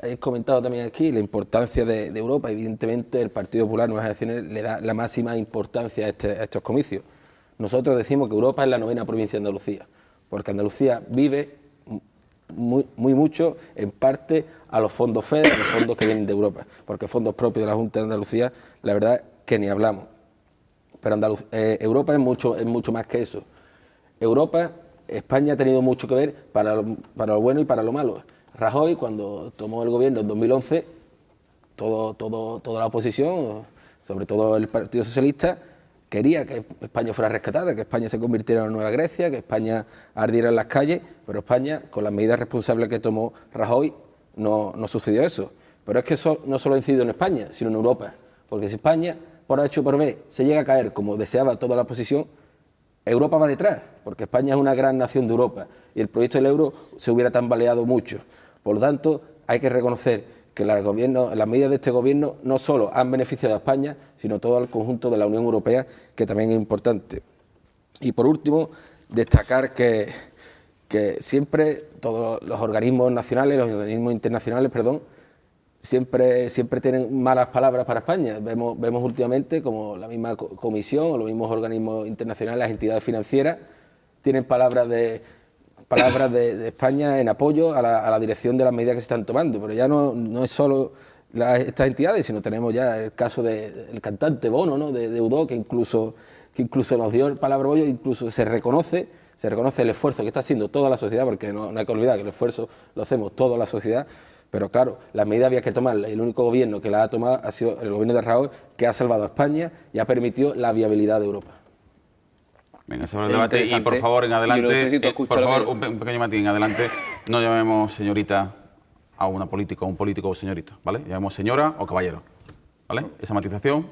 He comentado también aquí la importancia de Europa. Evidentemente el Partido Popular, Nuevas Generaciones, le da la máxima importancia a estos comicios. Nosotros decimos que Europa es la 9ª provincia de Andalucía, porque Andalucía vive mucho, en parte, a los fondos FEDER, a los fondos que vienen de Europa, porque fondos propios de la Junta de Andalucía, la verdad que ni hablamos. Pero Europa es mucho más que eso. España ha tenido mucho que ver para lo bueno y para lo malo. Rajoy, cuando tomó el gobierno en 2011, toda la oposición, sobre todo el Partido Socialista, quería que España fuera rescatada, que España se convirtiera en una nueva Grecia, que España ardiera en las calles, pero España, con las medidas responsables que tomó Rajoy, no sucedió eso. Pero es que eso no solo ha incidido en España, sino en Europa. Porque si España, por H o por B, se llega a caer como deseaba toda la oposición, Europa va detrás, porque España es una gran nación de Europa y el proyecto del euro se hubiera tambaleado mucho. Por lo tanto, hay que reconocer que las medidas de este gobierno no solo han beneficiado a España, sino todo el conjunto de la Unión Europea, que también es importante. Y por último, destacar que siempre todos los organismos nacionales, los organismos internacionales, siempre tienen malas palabras para España. Vemos últimamente como la misma comisión o los mismos organismos internacionales, las entidades financieras, tienen palabras de España en apoyo a la dirección de las medidas que se están tomando. Pero ya no es solo estas entidades, sino tenemos ya el caso del cantante Bono, ¿no? de U2, que incluso nos dio el palabra bollo, incluso se reconoce el esfuerzo que está haciendo toda la sociedad, porque no hay que olvidar que el esfuerzo lo hacemos toda la sociedad. Pero claro, las medidas había que tomarlas. El único gobierno que las ha tomado ha sido el gobierno de Rajoy, que ha salvado a España y ha permitido la viabilidad de Europa. Venga, sobre el debate y por favor en adelante, no sé si por favor, un pequeño matiz, en adelante, no llamemos señorita a una política, un político o señorita, ¿vale? Llamemos señora o caballero, ¿vale? Esa matización,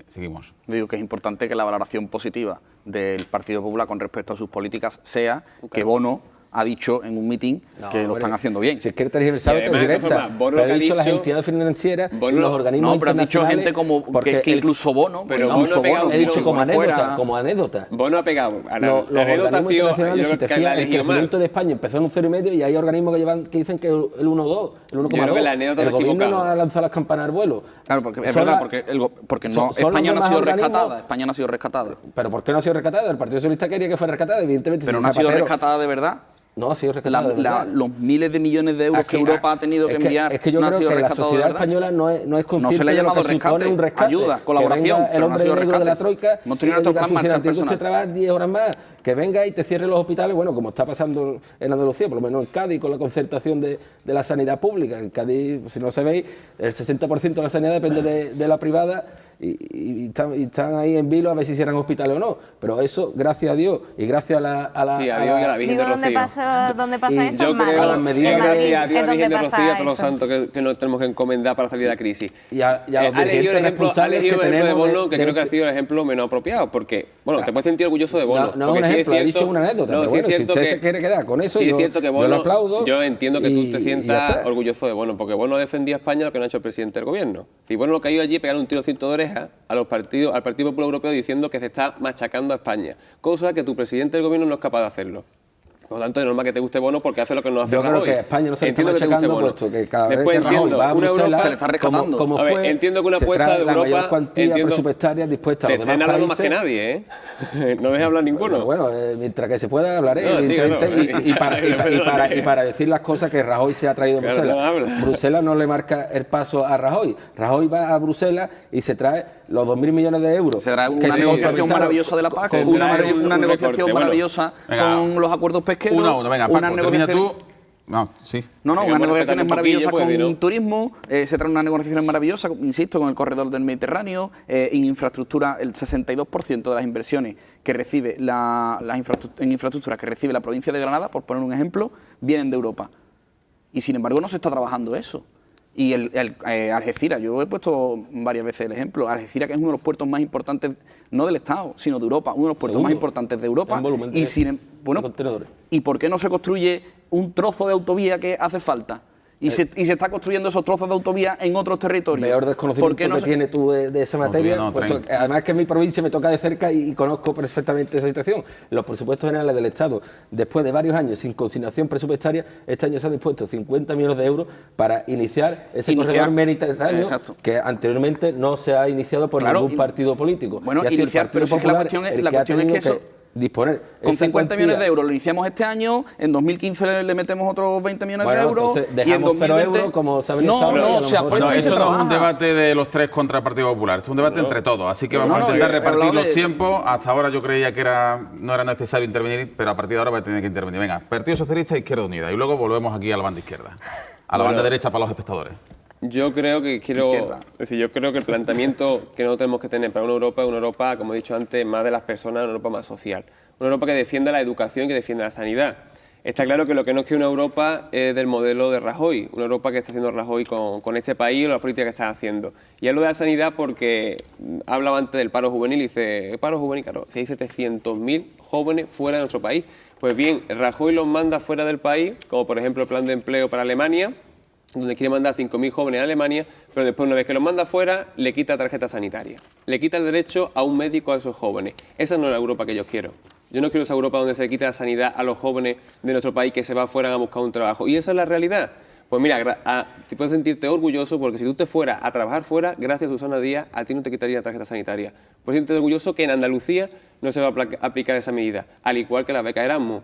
seguimos. Digo que es importante que la valoración positiva del Partido Popular con respecto a sus políticas sea que Bono ha dicho en un mitin que lo están haciendo bien. Si es que el tergiversado es tergiversa, pero ha dicho las entidades financieras, los organismos no, pero ha dicho gente como que incluso Bono, pero incluso Bono, he dicho como anécdota. Bono ha pegado. Los organismos internacionales, si te fijas, el crecimiento de España empezó en un 0,5 y hay organismos que dicen que el 1,2, el 1,2. El gobierno no ha lanzado las campanas al vuelo. Claro, porque es verdad, porque no, España no ha sido rescatada. España no ha sido rescatada. ¿Pero por qué no ha sido rescatada? El Partido Socialista quería que fuera rescatada, evidentemente. Pero no ha sido rescatada de verdad. No ha sido rescatada. Los miles de millones de euros que Europa ha tenido que enviar. Es que yo creo que la sociedad española no es consciente no se le ha llamado de lo que supone un rescate. Ayuda, colaboración. El hombre negro de la troika, hemos tenido nuestro plan marcha tiene que trabajar 10 horas más, que venga y te cierre los hospitales, bueno, como está pasando en Andalucía, por lo menos en Cádiz, con la concertación de la sanidad pública. En Cádiz, si no sabéis, el 60% de la sanidad depende de la privada y están ahí en vilo a ver si cierran hospitales o no. Pero eso, gracias a Dios y gracias a la Sí, a Dios y a la Virgen de Rocío. ¿Dónde pasa eso? Yo En Madrid. creo, las medidas En Madrid gracias a Dios, a la es Virgen de donde Rocío y a pasa todos los eso. santos que nos tenemos que encomendar para salir de la crisis. y a los Ha elegido dirigentes el ejemplo, responsables que de tenemos Bono, que creo que ha este- sido el ejemplo menos apropiado, porque, bueno, te puedes sentir orgulloso de Bono. No, porque un sí es ejemplo, he cierto- dicho una anécdota, no, pero sí es bueno, si cierto usted que- se quiere quedar con eso, sí es yo cierto que lo Bono, aplaudo. yo entiendo que tú te y ya sientas está. orgulloso de Bono, porque Bono defendía a España lo que no ha hecho el presidente del gobierno. Si Bono lo que ha ido allí pegar un tirocito de oreja al Partido Popular Europeo diciendo que se está machacando a España, cosa que tu presidente del gobierno no es capaz de hacerlo. Por lo tanto, es normal que te guste Bono porque hace lo que no hace Yo creo Rajoy. que a España no se le está Entiendo que te guste machacando, Bono. puesto que cada Después vez que Rajoy entiendo, va a una Bruselas, Europa se le está rescatando. como A ver, fue, entiendo que una se apuesta trae de la Europa, mayor cuantía entiendo- presupuestaria dispuesta a Te los están demás hablando más que países. nadie, ¿eh? No dejes hablar ninguno. Bueno, mientras que se pueda hablaré, No, sí, evidentemente, claro. y para decir las cosas que Rajoy se ha traído a Claro, Bruselas. no habla. Bruselas no le marca el paso a Rajoy. Rajoy va a Bruselas y se trae los 2.000 millones de euros. Se trae que una se negociación contrataron maravillosa de la PAC, se una trae un negociación recorte, bueno. maravillosa Venga, con los acuerdos pesqueros, Uno a uno, venga, unas Paco, termina negociaciones- tú. No, sí. No, Venga, unas vamos a negociaciones respetar un maravillosas poquillo, pues, con ¿no? turismo, se traen unas negociaciones maravillosas, insisto, con el corredor del Mediterráneo, en infraestructura, el 62% de las inversiones que recibe en infraestructura que recibe la provincia de Granada, por poner un ejemplo, vienen de Europa. Y sin embargo no se está trabajando eso. Y Algeciras, yo he puesto varias veces el ejemplo, Algeciras, que es uno de los puertos más importantes, no del Estado, sino de Europa, uno de los puertos Segundo, más importantes de Europa. en volumen Y de bueno, contenedores. ¿y por qué no se construye un trozo de autovía que hace falta? Y se está construyendo esos trozos de autovía en otros territorios. Peor ¿Por desconocimiento qué no que se- tiene tú de esa materia, no, puesto tranqui. que además que en mi provincia me toca de cerca y conozco perfectamente esa situación. Los presupuestos generales del Estado, después de varios años sin consignación presupuestaria, este año se han dispuesto 50 millones de euros para iniciar ese corredor mediterráneo Exacto. que anteriormente no se ha iniciado por Claro, ningún partido político. bueno, Y ha sido el iniciar, Partido pero si es que la Popular cuestión es- el la que ha cuestión es que tenido eso- disponer Con esa 50 millones cuantía. de euros lo iniciamos este año, en 2015 le metemos otros 20 millones Bueno, de euros. entonces y en dejamos 0 2020 euros, como saben No, esta hora, y a no, lo se mejor- apuesta No, y se esto no es un trabaja. debate de los tres contra el Partido Popular, esto es un debate entre todos, así que vamos no, a intentar he repartir hablado los de- tiempos. Hasta ahora yo creía que no era necesario intervenir, pero a partir de ahora va a tener que intervenir. Venga, Partido Socialista e Izquierda Unida, y luego volvemos aquí a la banda izquierda, a la banda derecha para los espectadores. Yo creo que Izquierda. yo creo que el planteamiento que nosotros tenemos que tener para una Europa es una Europa, como he dicho antes, más de las personas, una Europa más social. Una Europa que defienda la educación y que defienda la sanidad. Está claro que lo que no es que una Europa es del modelo de Rajoy, una Europa que está haciendo Rajoy con este país o las políticas que está haciendo. Y hablo de la sanidad porque hablaba antes del paro juvenil y dice, paro juvenil, claro, si hay 700.000 jóvenes fuera de nuestro país. Pues bien, Rajoy los manda fuera del país, como por ejemplo el plan de empleo para Alemania, donde quiere mandar 5.000 jóvenes a Alemania, pero después, una vez que los manda fuera, le quita tarjeta sanitaria. Le quita el derecho a un médico a esos jóvenes. Esa no es la Europa que yo quiero. Yo no quiero esa Europa donde se le quita la sanidad a los jóvenes de nuestro país que se van fuera a buscar un trabajo. Y esa es la realidad. Pues mira, te puedes sentirte orgulloso porque si tú te fueras a trabajar fuera, gracias a Susana Díaz, a ti no te quitaría la tarjeta sanitaria. Puedes sentirte orgulloso que en Andalucía no se va a aplicar esa medida, al igual que la beca Erasmus.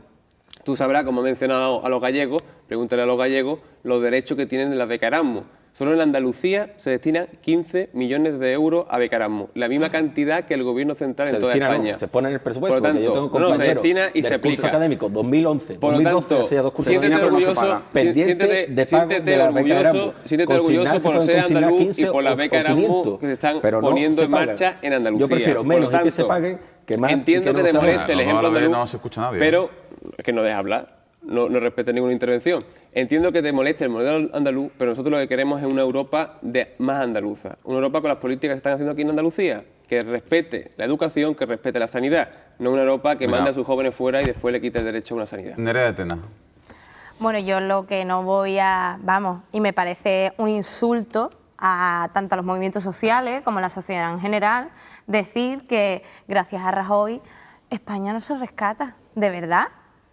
Tú sabrás, como he mencionado a los gallegos, pregúntale a los gallegos los derechos que tienen de la beca Erasmus. Solo en Andalucía se destinan 15 millones de euros a beca Erasmus, la misma cantidad que el gobierno central Se en toda destina, no, España. se pone en el presupuesto. Por lo porque yo tanto, tengo no, se compañeros destina y del se curso aplica. académico 2011, Por lo 2012, tanto, hacía dos cursos siéntete pero no se orgulloso, paga. pendiente de pago de la beca Erasmus. siéntete orgulloso Consignar, se por pueden ser consignar andaluz y 15 por la o beca Erasmus 500, que se están pero no poniendo se en pagan. marcha en Andalucía. Yo prefiero Por menos lo y que se tanto, paguen que más. Entiendo y que no te se moleste hagan. el No, ejemplo a la vez andaluz, no se escucha nadie, pero es que no deja hablar. No respete ninguna intervención. Entiendo que te moleste el modelo andaluz, pero nosotros lo que queremos es una Europa más andaluza. Una Europa con las políticas que están haciendo aquí en Andalucía, que respete la educación, que respete la sanidad. No una Europa que Venga. mande a sus jóvenes fuera y después le quite el derecho a una sanidad. Nerea de Tena. Bueno, yo lo que no voy a, vamos, y me parece un insulto a tanto a los movimientos sociales como a la sociedad en general, decir que gracias a Rajoy España no se rescata, ¿de verdad?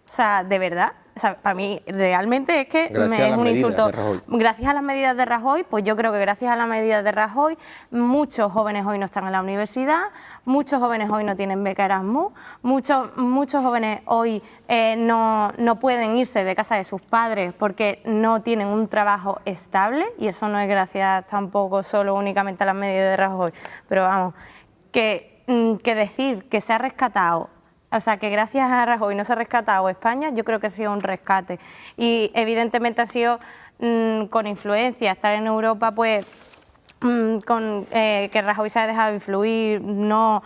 O sea, ¿de verdad? O sea, para mí realmente es que Gracias a es las un medidas insulto. de Rajoy. Gracias a las medidas de Rajoy, pues yo creo que gracias a las medidas de Rajoy, muchos jóvenes hoy no están en la universidad, muchos jóvenes hoy no tienen beca Erasmus, muchos jóvenes hoy no pueden irse de casa de sus padres porque no tienen un trabajo estable, y eso no es gracias tampoco solo únicamente a las medidas de Rajoy, pero vamos, que decir que se ha rescatado O sea, que gracias a Rajoy no se ha rescatado España, yo creo que ha sido un rescate. Y evidentemente ha sido con influencia. Estar en Europa, pues, que Rajoy se ha dejado influir, no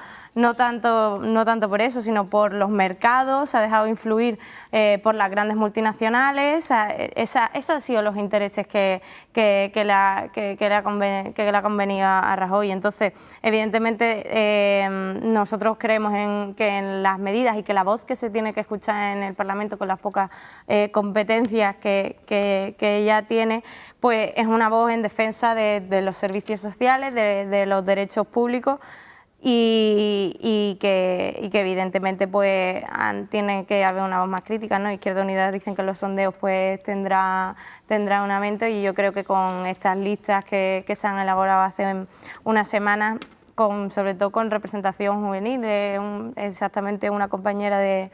tanto por eso, sino por los mercados, se ha dejado influir por las grandes multinacionales. Esos han sido los intereses que le ha convenido a Rajoy. Entonces, evidentemente, nosotros creemos que en las medidas y que la voz que se tiene que escuchar en el Parlamento, con las pocas competencias que ella tiene, pues es una voz en defensa de los servicios sociales, de los derechos públicos. Y que evidentemente pues tiene que haber una voz más crítica, ¿no? Izquierda Unida dicen que los sondeos pues tendrá un aumento, y yo creo que con estas listas que se han elaborado hace unas semanas, sobre todo con representación juvenil, exactamente una compañera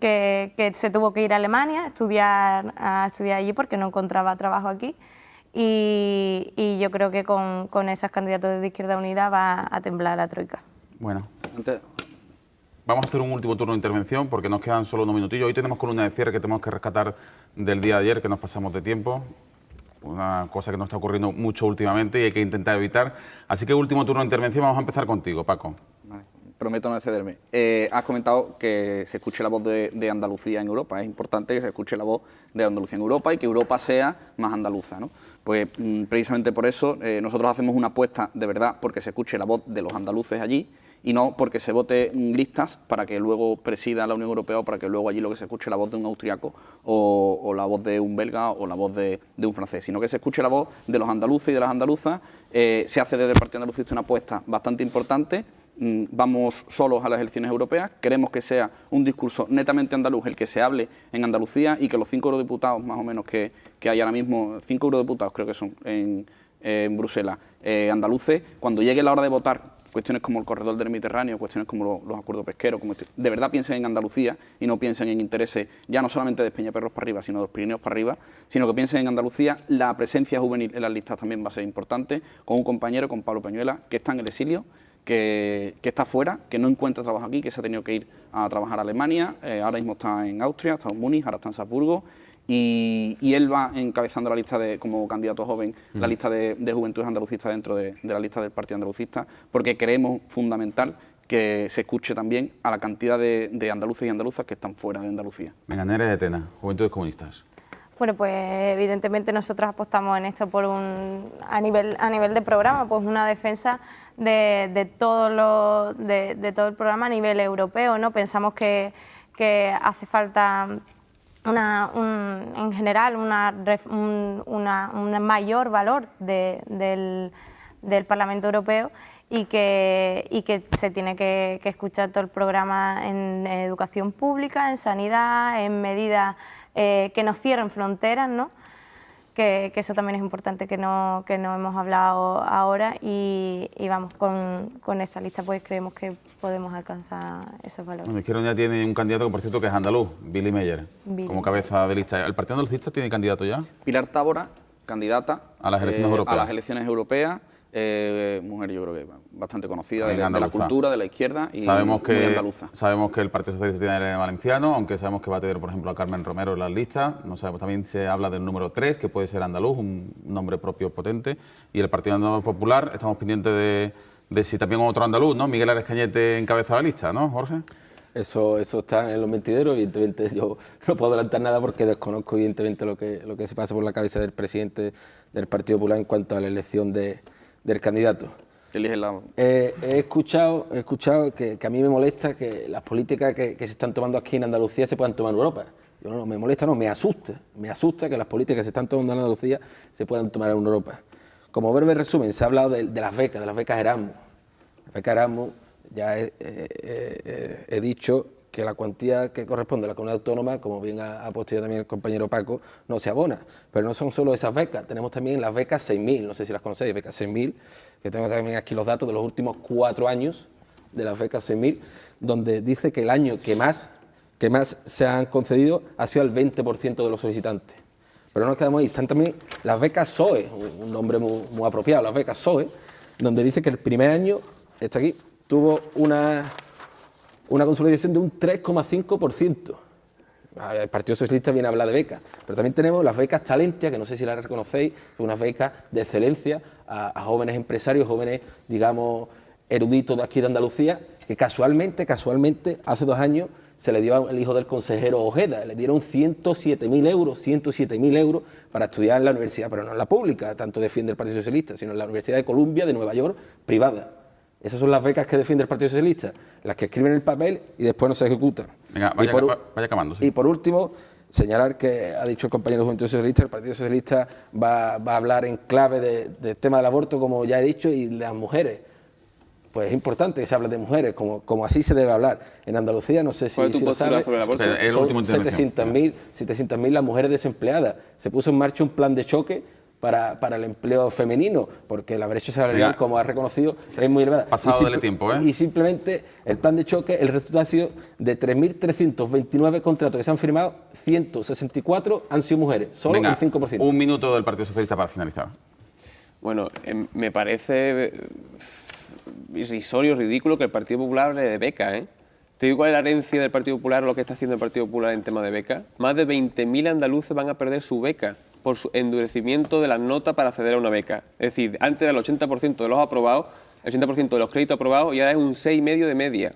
que se tuvo que ir a Alemania a estudiar allí porque no encontraba trabajo aquí. Y yo creo que con esas candidaturas de Izquierda Unida va a temblar la troika. Bueno, vamos a hacer un último turno de intervención porque nos quedan solo unos minutillos. Hoy tenemos columna de cierre que tenemos que rescatar del día de ayer, que nos pasamos de tiempo. Una cosa que nos está ocurriendo mucho últimamente y hay que intentar evitar. Así que último turno de intervención, vamos a empezar contigo, Paco. Vale, prometo no excederme. Has comentado que se escuche la voz de Andalucía en Europa. Es importante que se escuche la voz de Andalucía en Europa y que Europa sea más andaluza, ¿no? Pues precisamente por eso nosotros hacemos una apuesta de verdad porque se escuche la voz de los andaluces allí y no porque se vote listas para que luego presida la Unión Europea o para que luego allí lo que se escuche la voz de un austriaco o la voz de un belga o la voz de un francés, sino que se escuche la voz de los andaluces y de las andaluzas. Se hace desde el Partido Andalucista una apuesta bastante importante. Vamos solos a las elecciones europeas, queremos que sea un discurso netamente andaluz el que se hable en Andalucía y que los 5 eurodiputados más o menos que hay ahora mismo, 5 eurodiputados creo que son en Bruselas, andaluces, cuando llegue la hora de votar cuestiones como el corredor del Mediterráneo, cuestiones como los acuerdos pesqueros, de verdad piensen en Andalucía y no piensen en intereses ya no solamente de Peñaperros para arriba, sino de los Pirineos para arriba, sino que piensen en Andalucía. La presencia juvenil en las listas también va a ser importante, con un compañero, con Pablo Peñuela, que está en el exilio, que está fuera, que no encuentra trabajo aquí, que se ha tenido que ir a trabajar a Alemania, ahora mismo está en Austria, está en Múnich, ahora está en Salzburgo, y él va encabezando la lista como candidato joven, la lista de juventudes andalucistas dentro de la lista del Partido Andalucista, porque creemos fundamental que se escuche también a la cantidad de andaluces y andaluzas que están fuera de Andalucía. Venga, Nerea de Tena, Juventudes Comunistas. Bueno, pues evidentemente nosotros apostamos en esto por a nivel de programa, pues una defensa de todo el programa a nivel europeo, ¿no? Pensamos que hace falta en general un mayor valor del Parlamento Europeo y que se tiene que escuchar todo el programa en educación pública, en sanidad, en medidas que nos cierren fronteras, ¿no? Que eso también es importante, que no hemos hablado ahora, y vamos, con esta lista pues creemos que podemos alcanzar esos valores. Bueno, Izquierda Unida tiene un candidato que, por cierto, que es andaluz, Billy Meyer, como cabeza de lista. ¿El Partido Andalucista tiene candidato ya? Pilar Tábora, candidata a las elecciones europeas. A las elecciones europeas. Mujer, yo creo que bastante conocida de la cultura, de la izquierda y muy andaluza. Sabemos que el Partido Socialista tiene a Elena Valenciano, aunque sabemos que va a tener, por ejemplo, a Carmen Romero en las listas. No sabemos, también se habla del número 3, que puede ser andaluz, un nombre propio potente. Y el Partido Andaluz Popular, estamos pendientes de si también otro andaluz, ¿no? Miguel Ares Cañete encabeza la lista, ¿no, Jorge? Eso está en los mentideros. Evidentemente yo no puedo adelantar nada porque desconozco evidentemente lo que se pasa por la cabeza del presidente del Partido Popular en cuanto a la elección del candidato. He escuchado que a mí me molesta que las políticas que se están tomando aquí en Andalucía se puedan tomar en Europa. Yo no me molesta, no, me asusta que las políticas que se están tomando en Andalucía se puedan tomar en Europa. Como breve resumen, se ha hablado de las becas Erasmus. Las becas Erasmus, ya he dicho que la cuantía que corresponde a la comunidad autónoma, como bien ha puesto también el compañero Paco, no se abona. Pero no son solo esas becas, tenemos también las becas 6.000, no sé si las conocéis, becas 6.000, que tengo también aquí los datos de los últimos 4 años de las becas 6.000, donde dice que el año que más se han concedido ha sido el 20% de los solicitantes. Pero no nos quedamos ahí, están también las becas SOE, un nombre muy apropiado, las becas SOE, donde dice que el primer año, está aquí, tuvo una consolidación de un 3,5%. El Partido Socialista viene a hablar de becas, pero también tenemos las becas Talentia, que no sé si las reconocéis, son unas becas de excelencia a jóvenes empresarios, jóvenes, digamos, eruditos de aquí de Andalucía, que casualmente, hace 2 años, se le dio al hijo del consejero Ojeda, le dieron 107.000 euros para estudiar en la universidad, pero no en la pública, tanto defiende el Partido Socialista, sino en la Universidad de Columbia de Nueva York, privada. Esas son las becas que defiende el Partido Socialista, las que escriben en el papel y después no se ejecutan. Venga, vaya acabando. Sí. Y por último, señalar que ha dicho el compañero del Partido Socialista, el Partido Socialista va a hablar en clave del tema del aborto, como ya he dicho, y de las mujeres. Pues es importante que se hable de mujeres, como así se debe hablar. En Andalucía, no sé si ¿Cuál es tu postura sobre el aborto? son 700.000 las mujeres desempleadas. Se puso en marcha un plan de choque para el empleo femenino, porque la brecha salarial, como ha reconocido, es muy elevada. Pasado del tiempo, ¿eh? Y simplemente el plan de choque, el resultado ha sido de 3.329 contratos que se han firmado, 164 han sido mujeres, solo Venga, el 5%. Un minuto del Partido Socialista para finalizar. Bueno, me parece irrisorio, ridículo que el Partido Popular hable de becas, ¿eh? ¿Te digo cuál es la herencia del Partido Popular o lo que está haciendo el Partido Popular en tema de becas? Más de 20.000 andaluces van a perder su beca por su endurecimiento de las notas para acceder a una beca. Es decir, antes era el 80% de los aprobados, el 80% de los créditos aprobados, y ahora es un 6,5% de media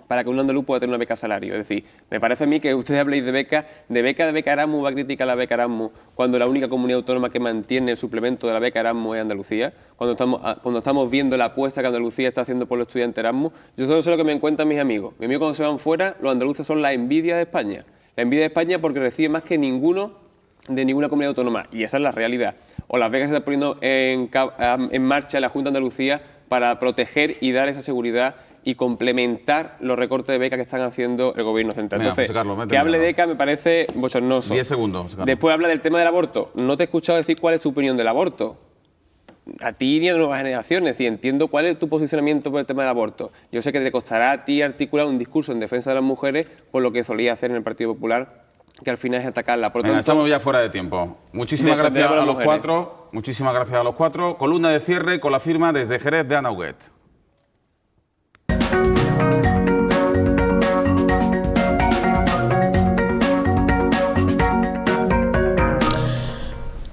para que un andaluz pueda tener una beca salario. Es decir, me parece a mí que ustedes habléis de beca Erasmus, va a criticar la beca Erasmus, cuando la única comunidad autónoma que mantiene el suplemento de la beca Erasmus es Andalucía, cuando estamos viendo la apuesta que Andalucía está haciendo por los estudiantes Erasmus. Yo solo sé lo que me cuentan mis amigos. Mis amigos, cuando se van fuera, los andaluces son la envidia de España. La envidia de España porque recibe más que ninguno de ninguna comunidad autónoma, y esa es la realidad. O las becas se están poniendo en marcha en la Junta de Andalucía para proteger y dar esa seguridad y complementar los recortes de becas que están haciendo el Gobierno central. Venga, Entonces, José Carlos, que hable de becas me parece bochornoso. 10 segundos, José Carlos. Después habla del tema del aborto. No te he escuchado decir cuál es tu opinión del aborto. A ti ni a nuevas generaciones. Es decir, entiendo cuál es tu posicionamiento por el tema del aborto. Yo sé que te costará a ti articular un discurso en defensa de las mujeres por lo que solía hacer en el Partido Popular, que al final es atacarla. Por lo tanto, estamos ya fuera de tiempo. Muchísimas gracias a los cuatro. Muchísimas gracias a los cuatro. Columna de cierre con la firma desde Jerez de Ana Huguet.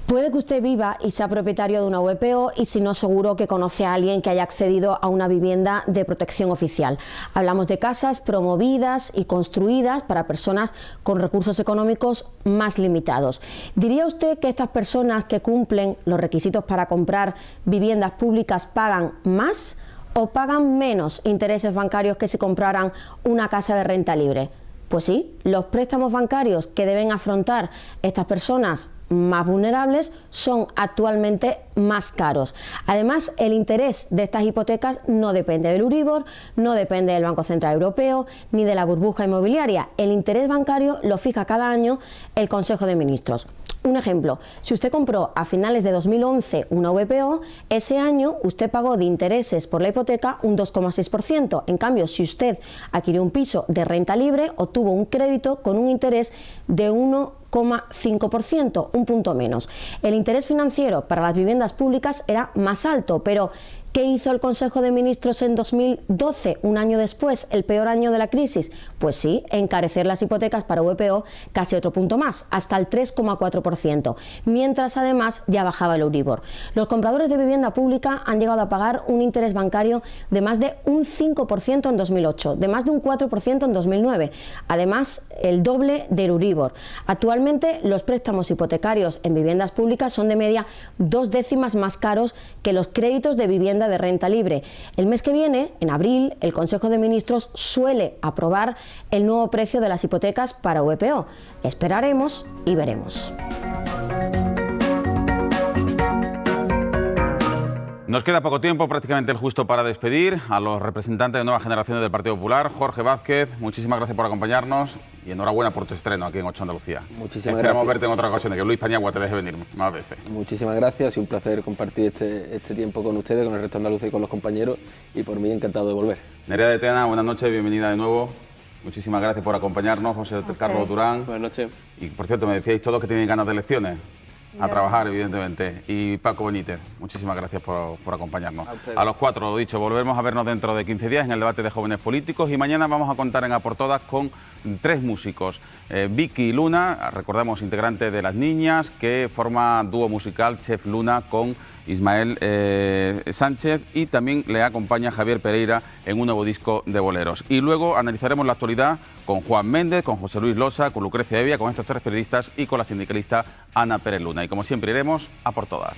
Puede que usted viva y sea propietario de una VPO, y si no, seguro que conoce a alguien que haya accedido a una vivienda de protección oficial. Hablamos de casas promovidas y construidas para personas con recursos económicos más limitados. ¿Diría usted que estas personas que cumplen los requisitos para comprar viviendas públicas pagan más o pagan menos intereses bancarios que si compraran una casa de renta libre? Pues sí, los préstamos bancarios que deben afrontar estas personas más vulnerables son actualmente más caros. Además, el interés de estas hipotecas no depende del Euribor, no depende del Banco Central Europeo ni de la burbuja inmobiliaria. El interés bancario lo fija cada año el Consejo de Ministros. Un ejemplo, si usted compró a finales de 2011 una VPO, ese año usted pagó de intereses por la hipoteca un 2,6%. En cambio, si usted adquirió un piso de renta libre, obtuvo un crédito con un interés de 1,5%, un punto menos. El interés financiero para las viviendas públicas era más alto, pero ¿qué hizo el Consejo de Ministros en 2012, un año después, el peor año de la crisis? Pues sí, encarecer las hipotecas para VPO casi otro punto más, hasta el 3,4%, mientras además ya bajaba el Euribor. Los compradores de vivienda pública han llegado a pagar un interés bancario de más de un 5% en 2008, de más de un 4% en 2009, además el doble del Euribor. Actualmente los préstamos hipotecarios en viviendas públicas son de media 2 décimas más caros que los créditos de vivienda de renta libre. El mes que viene, en abril, el Consejo de Ministros suele aprobar el nuevo precio de las hipotecas para VPO. Esperaremos y veremos. Nos queda poco tiempo, prácticamente el justo para despedir a los representantes de nuevas generaciones del Partido Popular. Jorge Vázquez, muchísimas gracias por acompañarnos y enhorabuena por tu estreno aquí en 8 Andalucía. Muchísimas Esperamos gracias. verte en otras ocasiones, que Luis Paniagua te deje venir más veces. Muchísimas gracias y un placer compartir este tiempo con ustedes, con el resto de Andalucía y con los compañeros, y por mí encantado de volver. Nerea de Tena, buenas noches, bienvenida de nuevo. Muchísimas gracias por acompañarnos, José Carlos Durán. Buenas noches. Y por cierto, me decíais todos que tenéis ganas de elecciones. A trabajar, evidentemente. Y Paco Benítez, muchísimas gracias por acompañarnos. A los cuatro, lo dicho, volveremos a vernos dentro de 15 días en el debate de jóvenes políticos y mañana vamos a contar en A por Todas con 3 músicos. Vicky Luna, recordamos, integrante de Las Niñas, que forma dúo musical Chef Luna con Ismael Sánchez, y también le acompaña Javier Pereira en un nuevo disco de boleros. Y luego analizaremos la actualidad con Juan Méndez, con José Luis Losa, con Lucrecia Evia, con estos 3 periodistas y con la sindicalista Ana Pérez Luna. Y como siempre iremos a por todas.